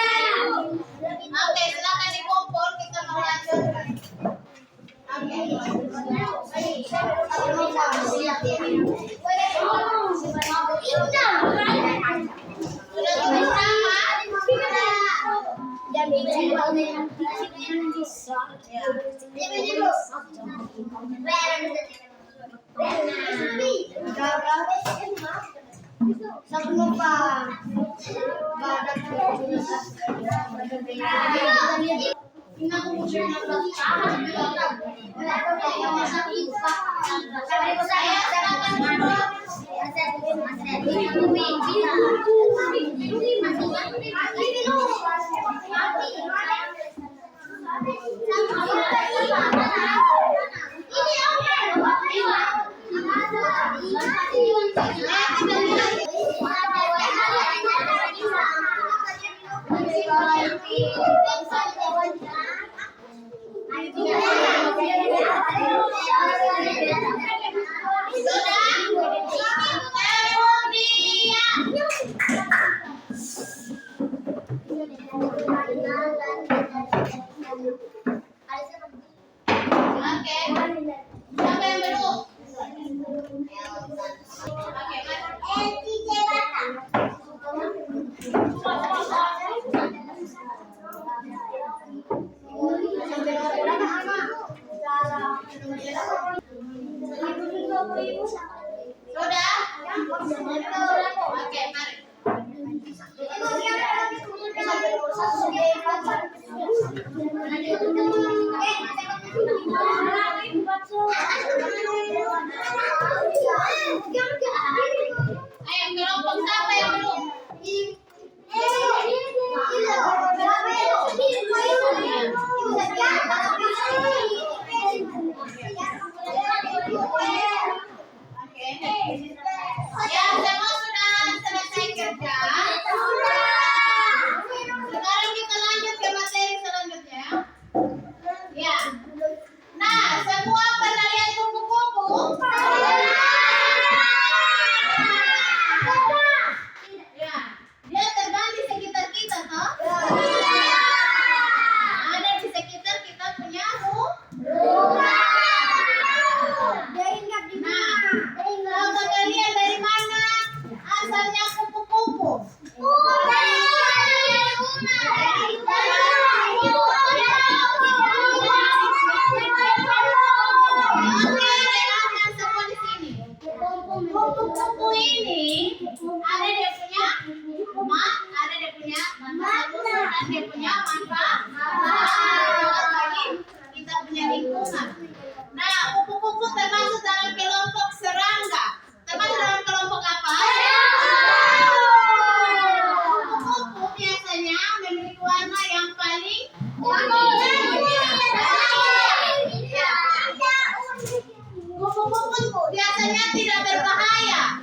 Oke, silakan dikumpul, kita mau lanjutkan. Oke. Siapa yang belum? Oke, sudah? Oke, mari. Ayo, kelompok siapa yang belum? Oke. Ya, semua sudah selesai kerja. Sekarang kita lanjut ke materi selanjutnya. Ya. Nah, semua pernah lihat kupu-kupu? Ya. Dia terbang di sekitar kita, toh? Ada di sekitar kita punya rumah. Nah, tahu kalian dari mana asalnya kupu-kupu? Oke, dengarkan semua di sini. Kupu-kupu ini ada dia punya rumah, ada dia punya musuh, dan dia punya manfaat bagi kita punya lingkungan. Nah, kupu-kupu termasuk dalam kelompok serangga. Termasuk dalam kelompok apa? Kupu-kupu biasanya memiliki warna yang paling kupu-kupu biasanya tidak berbahaya.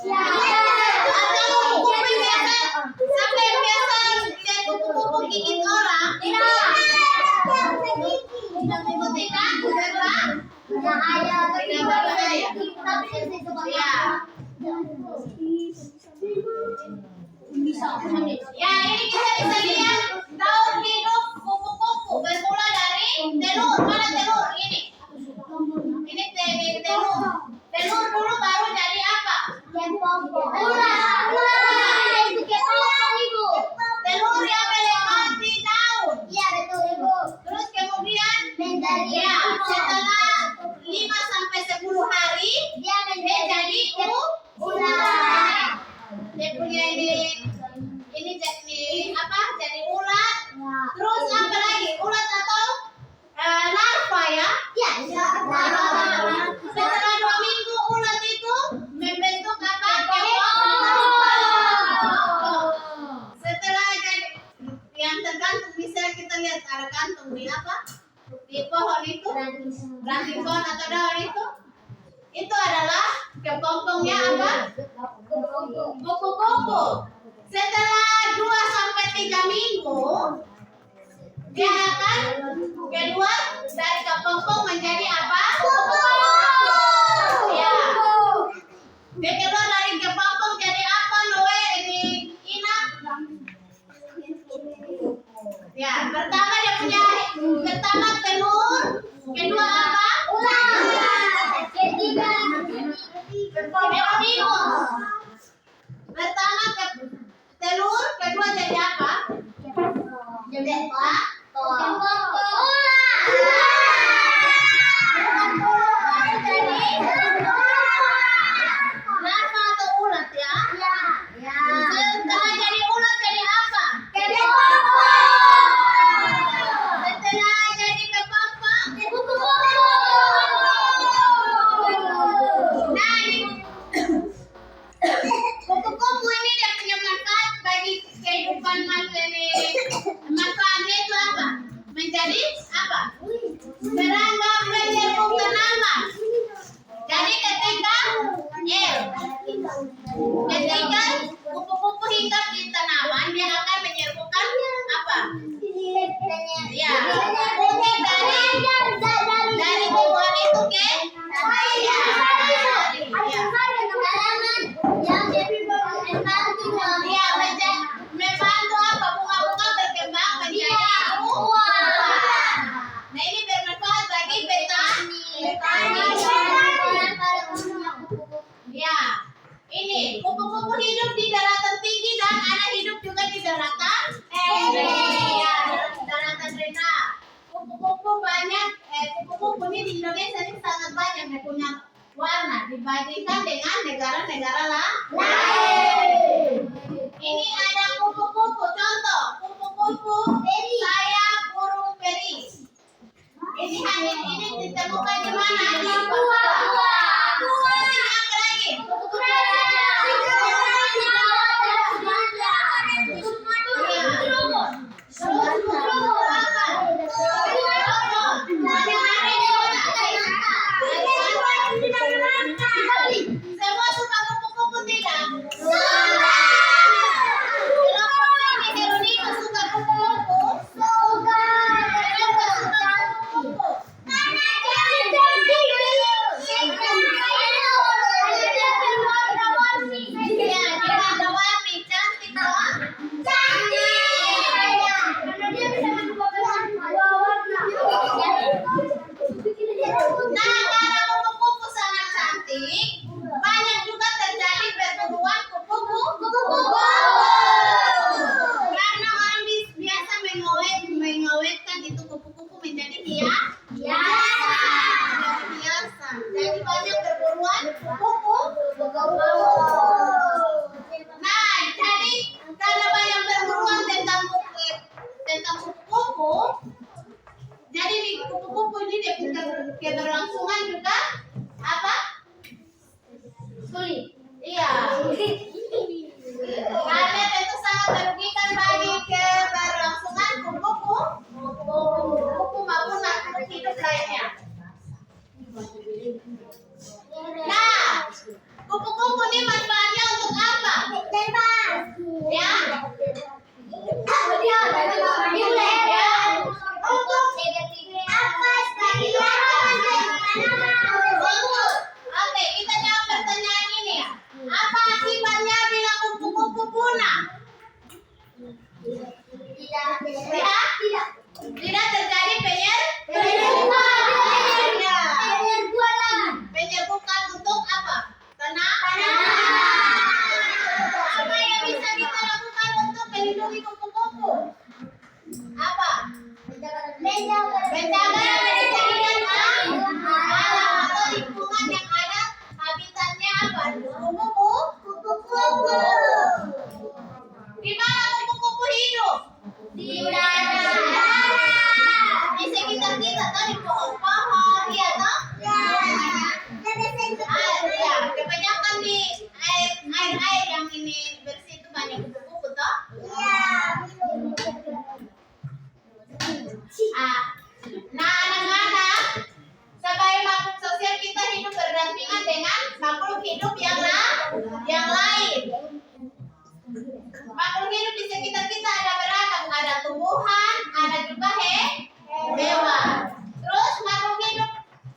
Atau kupu biasa, siapa yang biasa lihat kupu-kupu gigit orang? Tidak berbahaya. Ya, ini kita bisa lihat daun hidup kupu-kupu bermula dari telur. Mana telur? Ini telur. Telur dulu baru jadi apa? Telur yang melewati daun. Terus kemudian ya, setelah 5 sampai 10 hari dia jadi ulat. Dia punya ini jadi apa? Jadi ulat. Terus apa lagi? Ulat atau larva ya? Setelah 2 minggu ulat itu membentuk apa? Setelah jadi yang tergantung bisa kita lihat ada kantung di apa? Di pohon itu, ranting pohon atau daun itu adalah kepompongnya apa? Kupu-kupu. Setelah 2 sampai 3 minggu dia akan keluar dari kepompong menjadi apa? Ya. Dia keluar dari kepompong jadi apa? Noe ini Ina. Ya, pertama dia punya telur, kedua apa? Pertama telur, kedua jadi apa? Larva atau ulat ya? Setelah jadi ulat jadi apa? Setelah jadi kepompong, nah kupu-kupu ini dia punya manfaat bagi kehidupan manusia. dibandingkan dengan negara-negara lain. Ini ada kupu-kupu, contoh kupu-kupu sayap burung peri. Ini ditemukan di mana? Di Papua. Ini apa lagi? Semua suka kupu-kupu tidak? Kelompok ini Heronima suka kupu-kupu? Kenapa suka kupu-kupu? Ya, dia ada warni cantik dong. Nah, karena kupu-kupu sangat cantik, banyak juga terjadi perburuan kupu-kupu. Karena orang biasa mengawetkan itu kupu-kupu menjadi hiasan. Jadi banyak perburuan kupu-kupu. Nah, jadi karena banyak perburuan tentang kupu-kupu, jadi di kupu-kupu ini dia punya keberlangsungan juga apa? Sulit. Iya. Karena itu sangat merugikan bagi keberlangsungan kupu-kupu maupun makhluk hidup lainnya. Nah, kupu-kupu ini manfaatnya untuk apa? Ya. Oke, kita jawab pertanyaan ini ya. Apa akibatnya bila kupu-kupu punah? Tidak terjadi penyerbukan untuk apa? Tanah. Apa yang bisa kita lakukan untuk melindungi kupu-kupu? Apa? Menjaga kebersihan alam atau lingkungan yang ada habitatnya apa? Kupu-kupu. Di mana kupu-kupu hidup? Di udara. Di sekitar kita, di pohon-pohon, iya toh? Ya, kebanyakan di air yang ini bersih itu banyak kupu-kupu toh? Nah, anak-anak, sebagai makhluk sosial kita hidup berdampingan dengan makhluk hidup yang lain. Makhluk hidup di sekitar kita ada beragam, ada tumbuhan, ada juga hewan. Terus makhluk hidup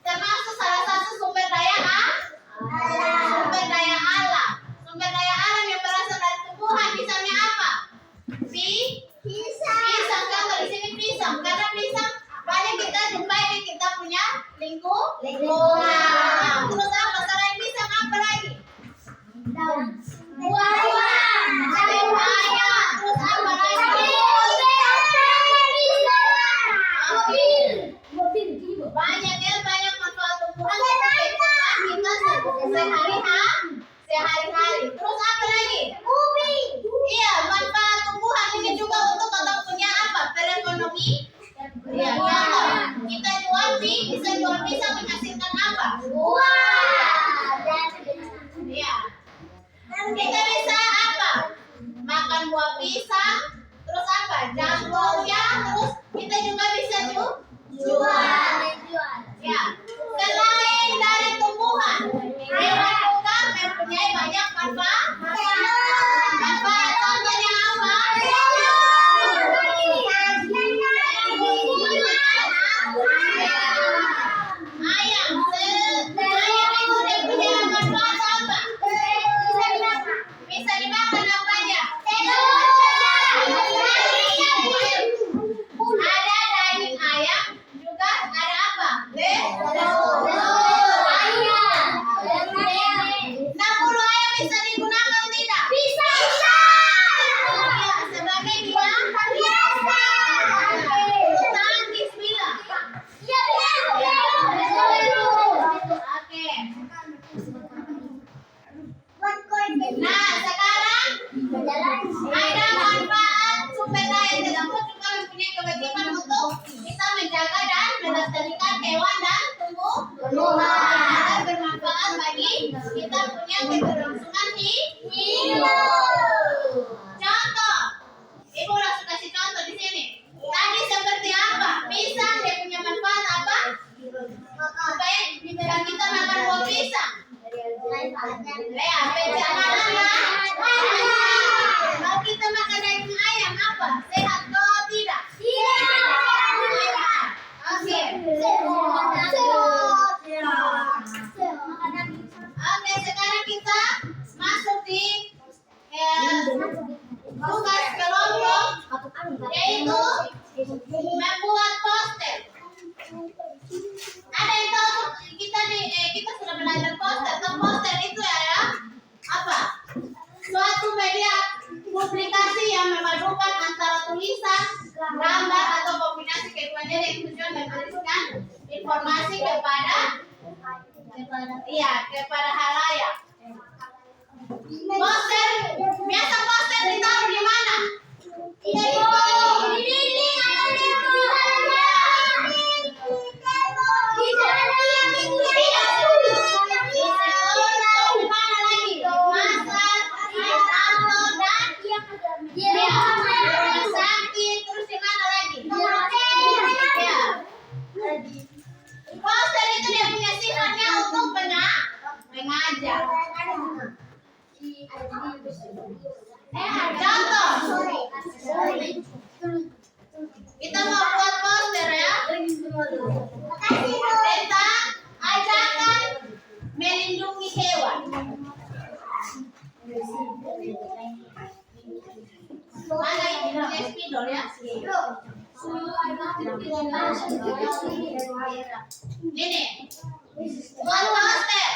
termasuk salah satu sumber daya alam. Sumber daya alam yang berasal dari tumbuhan, misalnya apa? Pisang, contoh di sini pisang. Karena pisang banyak kita jumpai di kita punya lingkungan. Terus apa? Selain pisang apa lagi? Buah-buahan. Terus apa lagi? Banyak manfaat tumbuhan untuk kehidupan kita sehari-hari. Terus apa lagi? Iya, manfaat tumbuhan ini juga untuk kita punya apa? Perekonomi. Iya, contoh kita jual bisa jual pisang menghasilkan apa? Iya. Kita bisa apa? Makan buah pisang, terus apa? Jangkaunya, terus kita juga bisa jual. Ya. Selain dari tumbuhan, hewan juga mempunyai banyak manfaat. Contohnya apa? Ayam. Ayam itu dia punya manfaat apa? Bisa dimakan apanya? Ada daging ayam, juga ada apa? Nah, bulu ayam bisa digunakan tidak? Ada manfaat sumber daya tersebut juga mempunyai kewajiban untuk kita menjaga dan melestarikan hewan dan tumbuhan agar bermanfaat bagi kita punya keberlangsungan hidup. Contoh, ibu langsung kasih contoh di sini. Tadi seperti apa? Pisang dia punya manfaat apa? Supaya kita makan buah pisang. Ya, pencernaan. Kalau kita makan daging ayam apa? Sehat atau tidak? Oke. Oke, sekarang kita masuk di tugas kelompok, yaitu membuat poster. Ada yang tahu kita sudah belajar poster. Poster itu ya apa? Suatu media publikasi yang memadukan antara tulisan, gambar atau kombinasi keduanya yang tujuan memberikan informasi kepada halayak. Poster, biasa poster ditaruh di mana? Di dinding atau di poster itu dia punya sifatnya untuk mengajar. Contoh, kita mau buat poster ya tentang ajakan melindungi hewan. Mana ini spidol ya? Ini buat poster.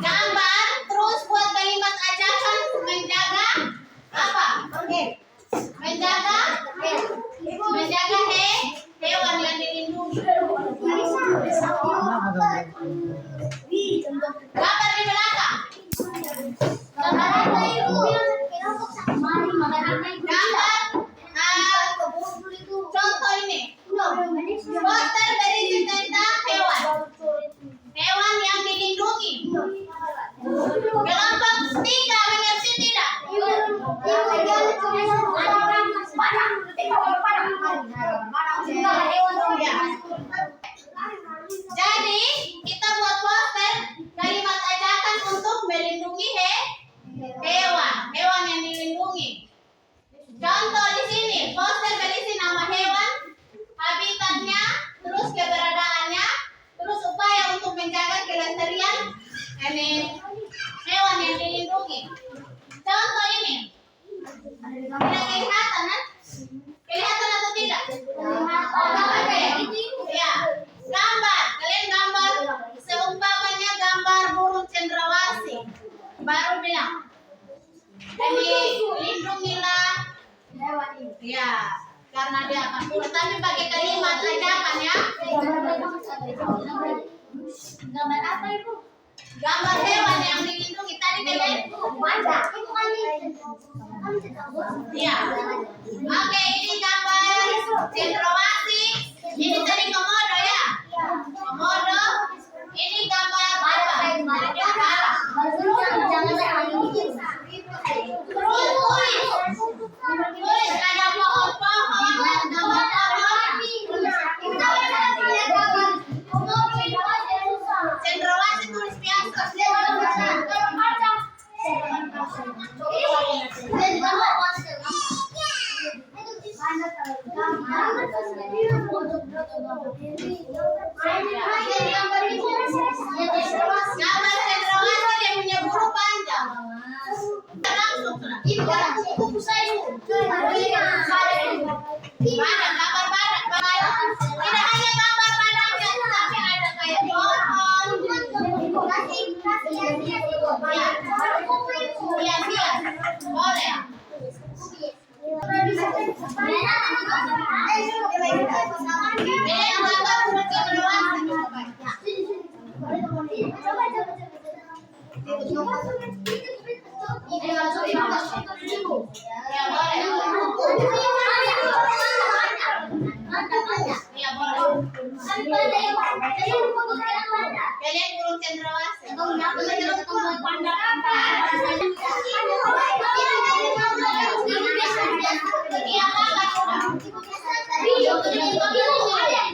Gambar, terus buat kalimat ajakan menjaga apa? Menjaga hewan yang dilindungi. Gambar di belakang. Contoh ini. Poster berisi tentang hewan yang dilindungi. Kelompok 3 mengerti tidak? Jadi kita buat poster kalimat ajakan untuk melindungi hewan yang dilindungi. Contoh di sini poster berisi nama hewan, habitatnya, terus keberadaannya, terus upaya untuk menjaga kelestarian hewan yang dilindungi. Contoh ini tidak kelihatan kan? Kelihatan atau tidak? Ya, gambar. Kalian gambar seumpamanya gambar burung cendrawasih. Baru bilang, jadi lindungilah hewan ini. Ya, karena dia akan punah. Tapi pakai kalimat ajakan ya. Gambar apa itu? Gambar hewan yang dilindungi tadi kalian. Ya. Oke, ini gambar cendrawasih. Ini tadi komodo ya. Komodo. Ini gambar apa? Tulis ada pohon-pohon, gambar cendrawasih tulis biasa. Gambar cendrawasih dia punya bulu panjang. Langsung ini kan kuku saya. Badan, gambar badan. Tidak hanya gambar badannya, tapi ada kayak pohon. Iya, boleh. Coba Ya boleh. Ya boleh. Kalian burung cendrawasih. Nanti kita mau tempel ya.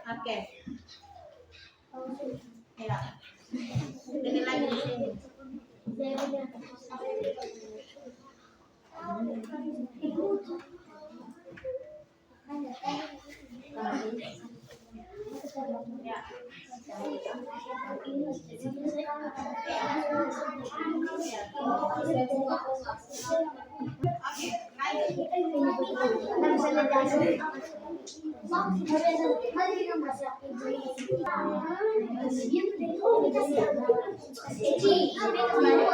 Oke. Ya. Ini lagi di sini.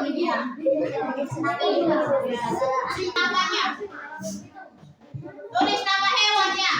Ya. Oke, namanya. Tulis nama hewannya.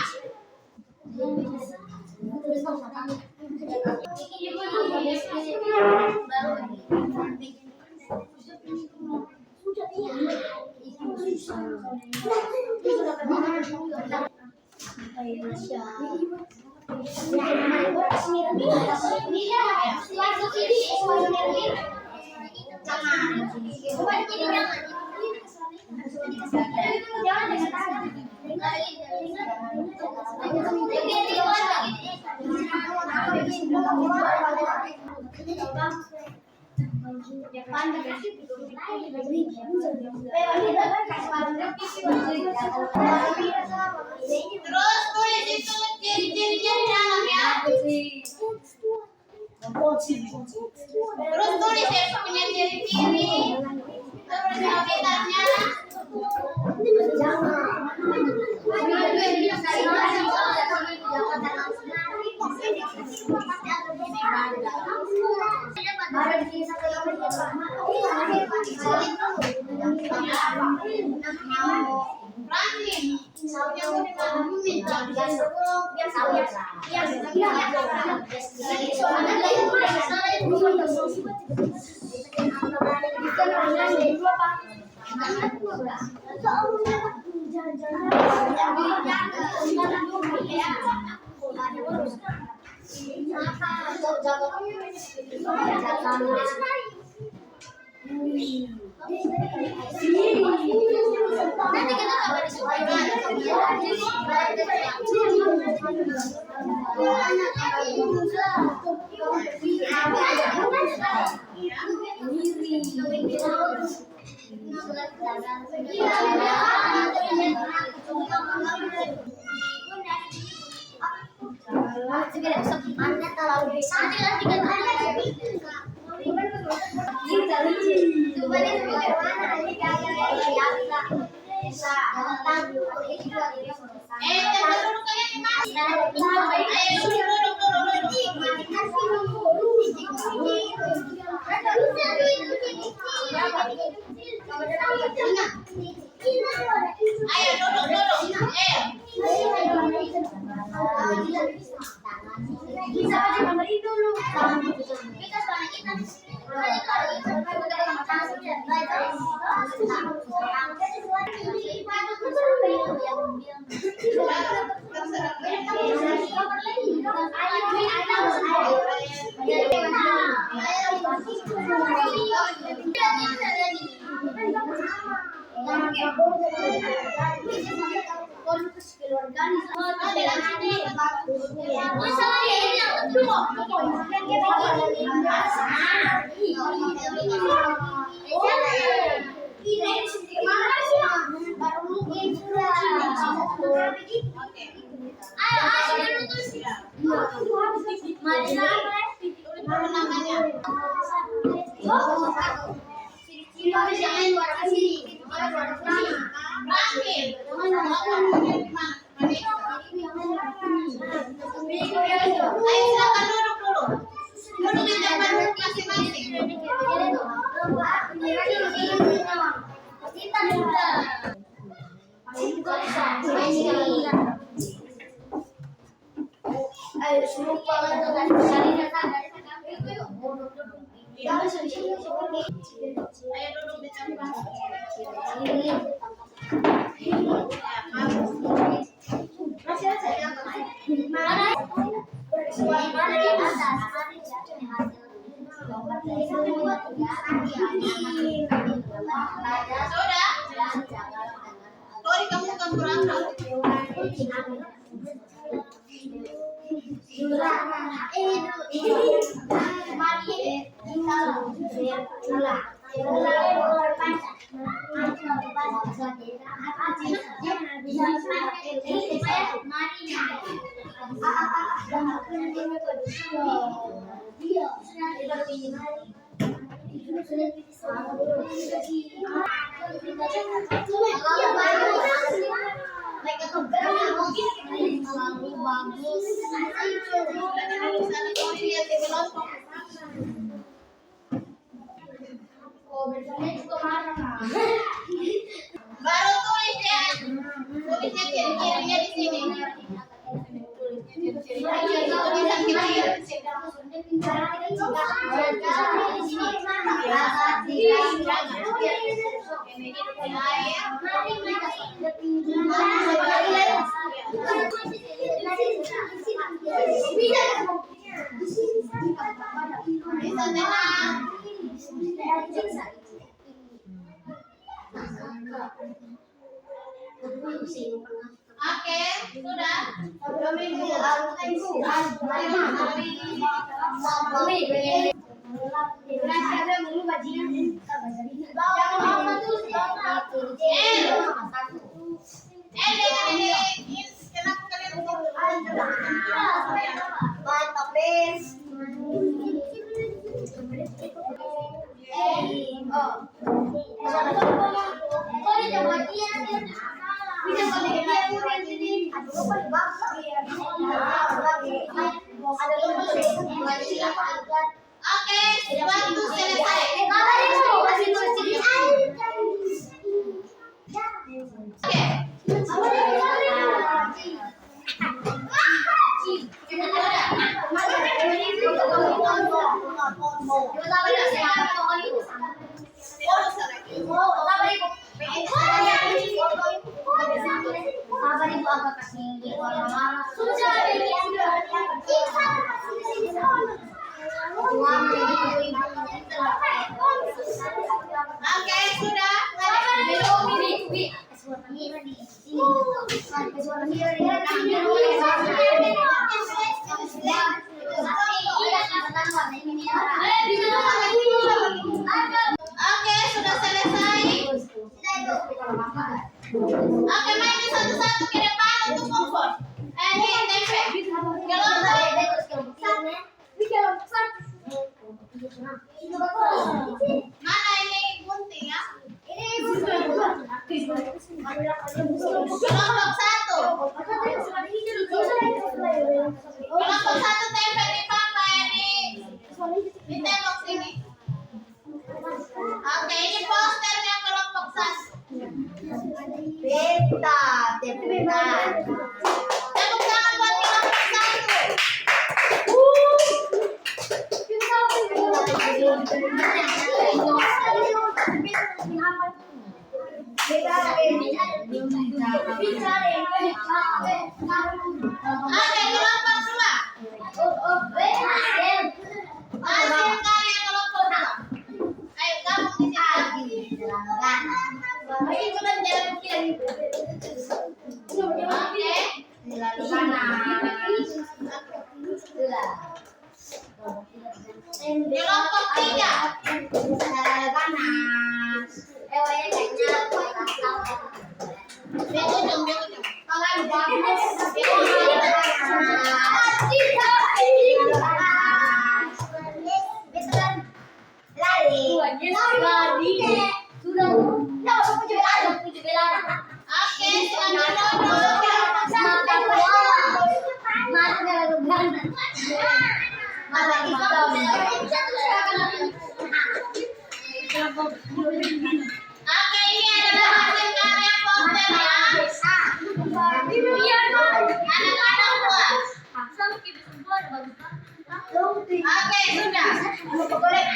Terus tulis itu ciri-cirinya di dalam ya. Terus tulis ya punya ciri-ciri. Terus habitatnya. Franklin. Nanti kita kabar di Anda terlalu besar. duduk kalian di mana? Ayo duduk. Silakan duduk dulu. Duduk di tempat masing-masing. Ayo semua dengan Ayo duduk di tempat. Sudah? Tori, kamu kan berangkat. Baru tulis ya. Tulisnya ciri-cirinya di sini. Tulisan kecil. Oke, sudah. Kenapa kalian Oke, waktu selesai. Oke, sudah. Oke, sudah selesai. Oke, main satu-satu ke depan untuk kumpul. Ini tempel. Kalau Mana ini gunting ya? Kelompok 1. Kelompok 1 tempel di papa ini. Di tembok sini. Oke, ini posternya kelompok 1. Beta, beta. Tepuk tangan buat kelompok 1. Oke, kelompok 2. Hasil karya kelompok 2. Ayo gabung di sini. Oke. Kelompok 3. Di ujung, di ujung. Oke, silakan duduk. Oke, ini adalah hasil karya posternya. Anak-anak puas. Oke, sudah. Oke, sudah.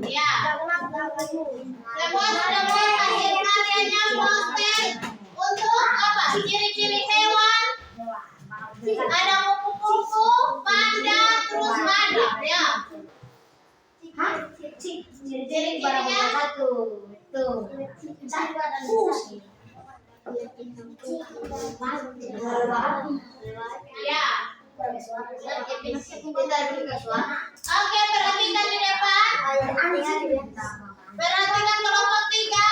Ya. Semua sudah buat hasil karyanya poster untuk apa? Ciri-ciri hewan. Ada kupu-kupu, panda, terus badak ya. Ciri-cirinya ya. Oke, perhatikan di depan. Perhatikan kelompok 3.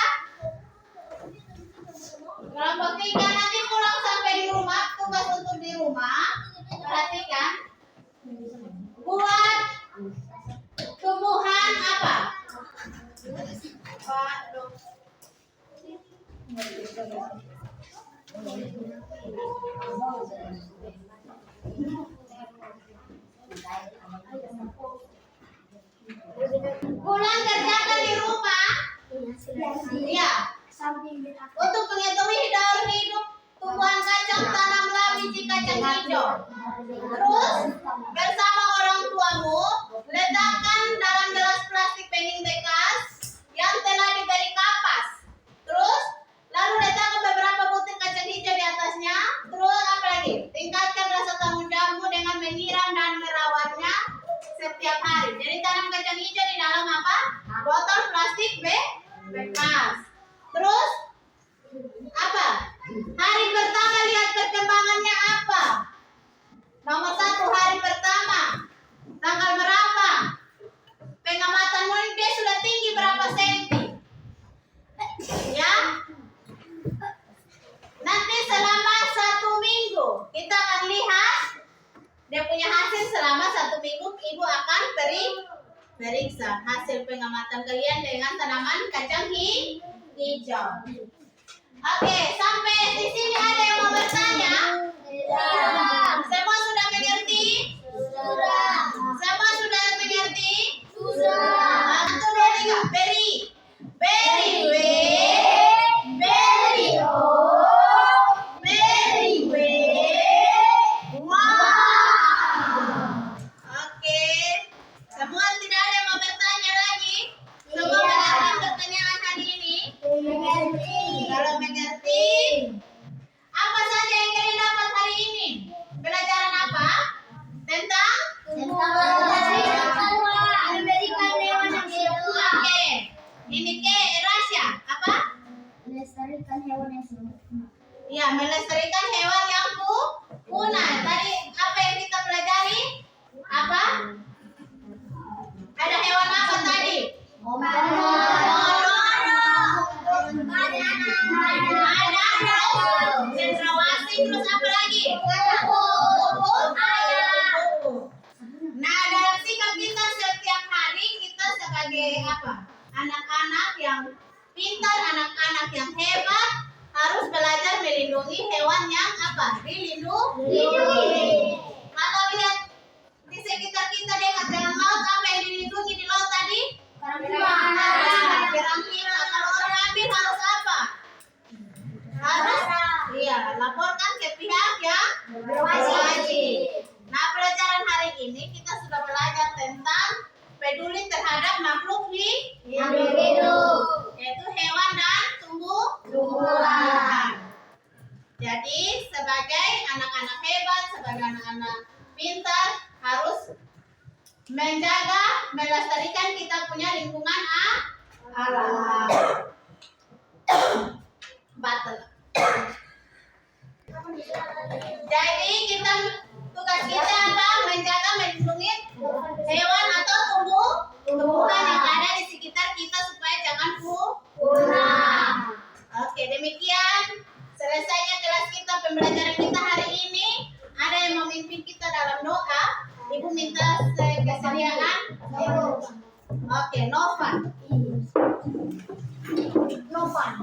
Kelompok 3 nanti pulang sampai di rumah, tugas untuk di rumah. Perhatikan. Buat tumbuhan apa? Pulang kerjakan di rumah. Ya. Untuk mengetahui daur hidup tumbuhan kacang, tanamlah biji kacang hijau. Terus bersama orang tuamu letakkan dalam gelas plastik bening bekas yang telah diberi kapas. Terus lalu letakkan beberapa butir kacang hijau di atasnya. Terus apa lagi? Tingkatkan rasa tanggung jawabmu dengan menyiram dan merawatnya setiap hari. Jadi tanam kacang hijau di dalam apa? Botol plastik bekas. Terus apa? Hari pertama lihat perkembangannya apa? Nomor 1 hari pertama. Tanggal berapa? Pengamatanmu dia sudah tinggi berapa senti? Ya. Nanti selama 1 minggu kita akan lihat dia punya hasil selama 1 minggu. Ibu akan periksa hasil pengamatan kalian dengan tanaman kacang hijau. Oke, sampai di sini ada yang mau bertanya? Semua sudah mengerti? Semua sudah mengerti? Satu, dua, tiga. Beri, wow. Oke, semua tidak ada yang mau bertanya lagi? Semua mengerti pertanyaan hari ini? Kalau mengerti, apa saja yang kalian dapat hari ini? Belajar peduli terhadap makhluk Hidup. yaitu hewan dan tumbuhan. Jadi sebagai anak-anak hebat, sebagai anak-anak pintar harus menjaga, melestarikan kita punya lingkungan alam. Batal. Jadi tugas kita apa? Menjaga, melindungi hewan atau tumbuhan yang ada di sekitar kita supaya jangan punah. Oke, demikian selesainya kelas kita, pembelajaran kita hari ini. Ada yang memimpin kita dalam doa. Ibu minta kesediaan. Oke, Novan. Novan.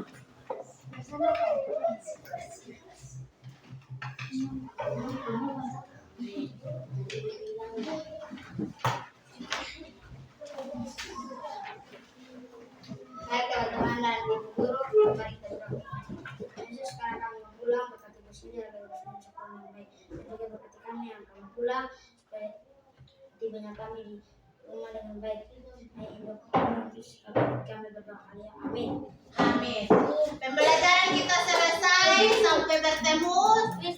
Hai teman-teman dan ibu guru, mari kita berdoa. Yesus, sekarang kami mau pulang, berkati ibu sini agar ibu sini sekolah yang baik. Dan juga berkati kami yang kami pulang supaya tibanya kami di rumah dengan baik. Hai hidup kami berdoa. Amin. Amin. Pembelajaran kita selesai. Sampai bertemu.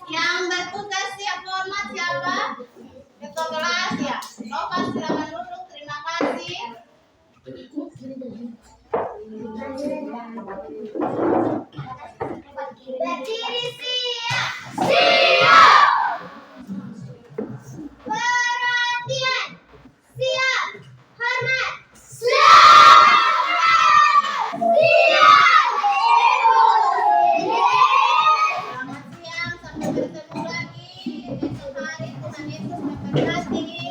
Yang bertugas siap hormat siapa? Ketua kelas ya. Novan silakan duduk. Terima kasih. Berdiri siap. Siap. Perhatian. Siap. Hormat. Siap. Siap. Selamat siang. Sampai bertemu lagi esok hari. Tuhan Yesus memberkati.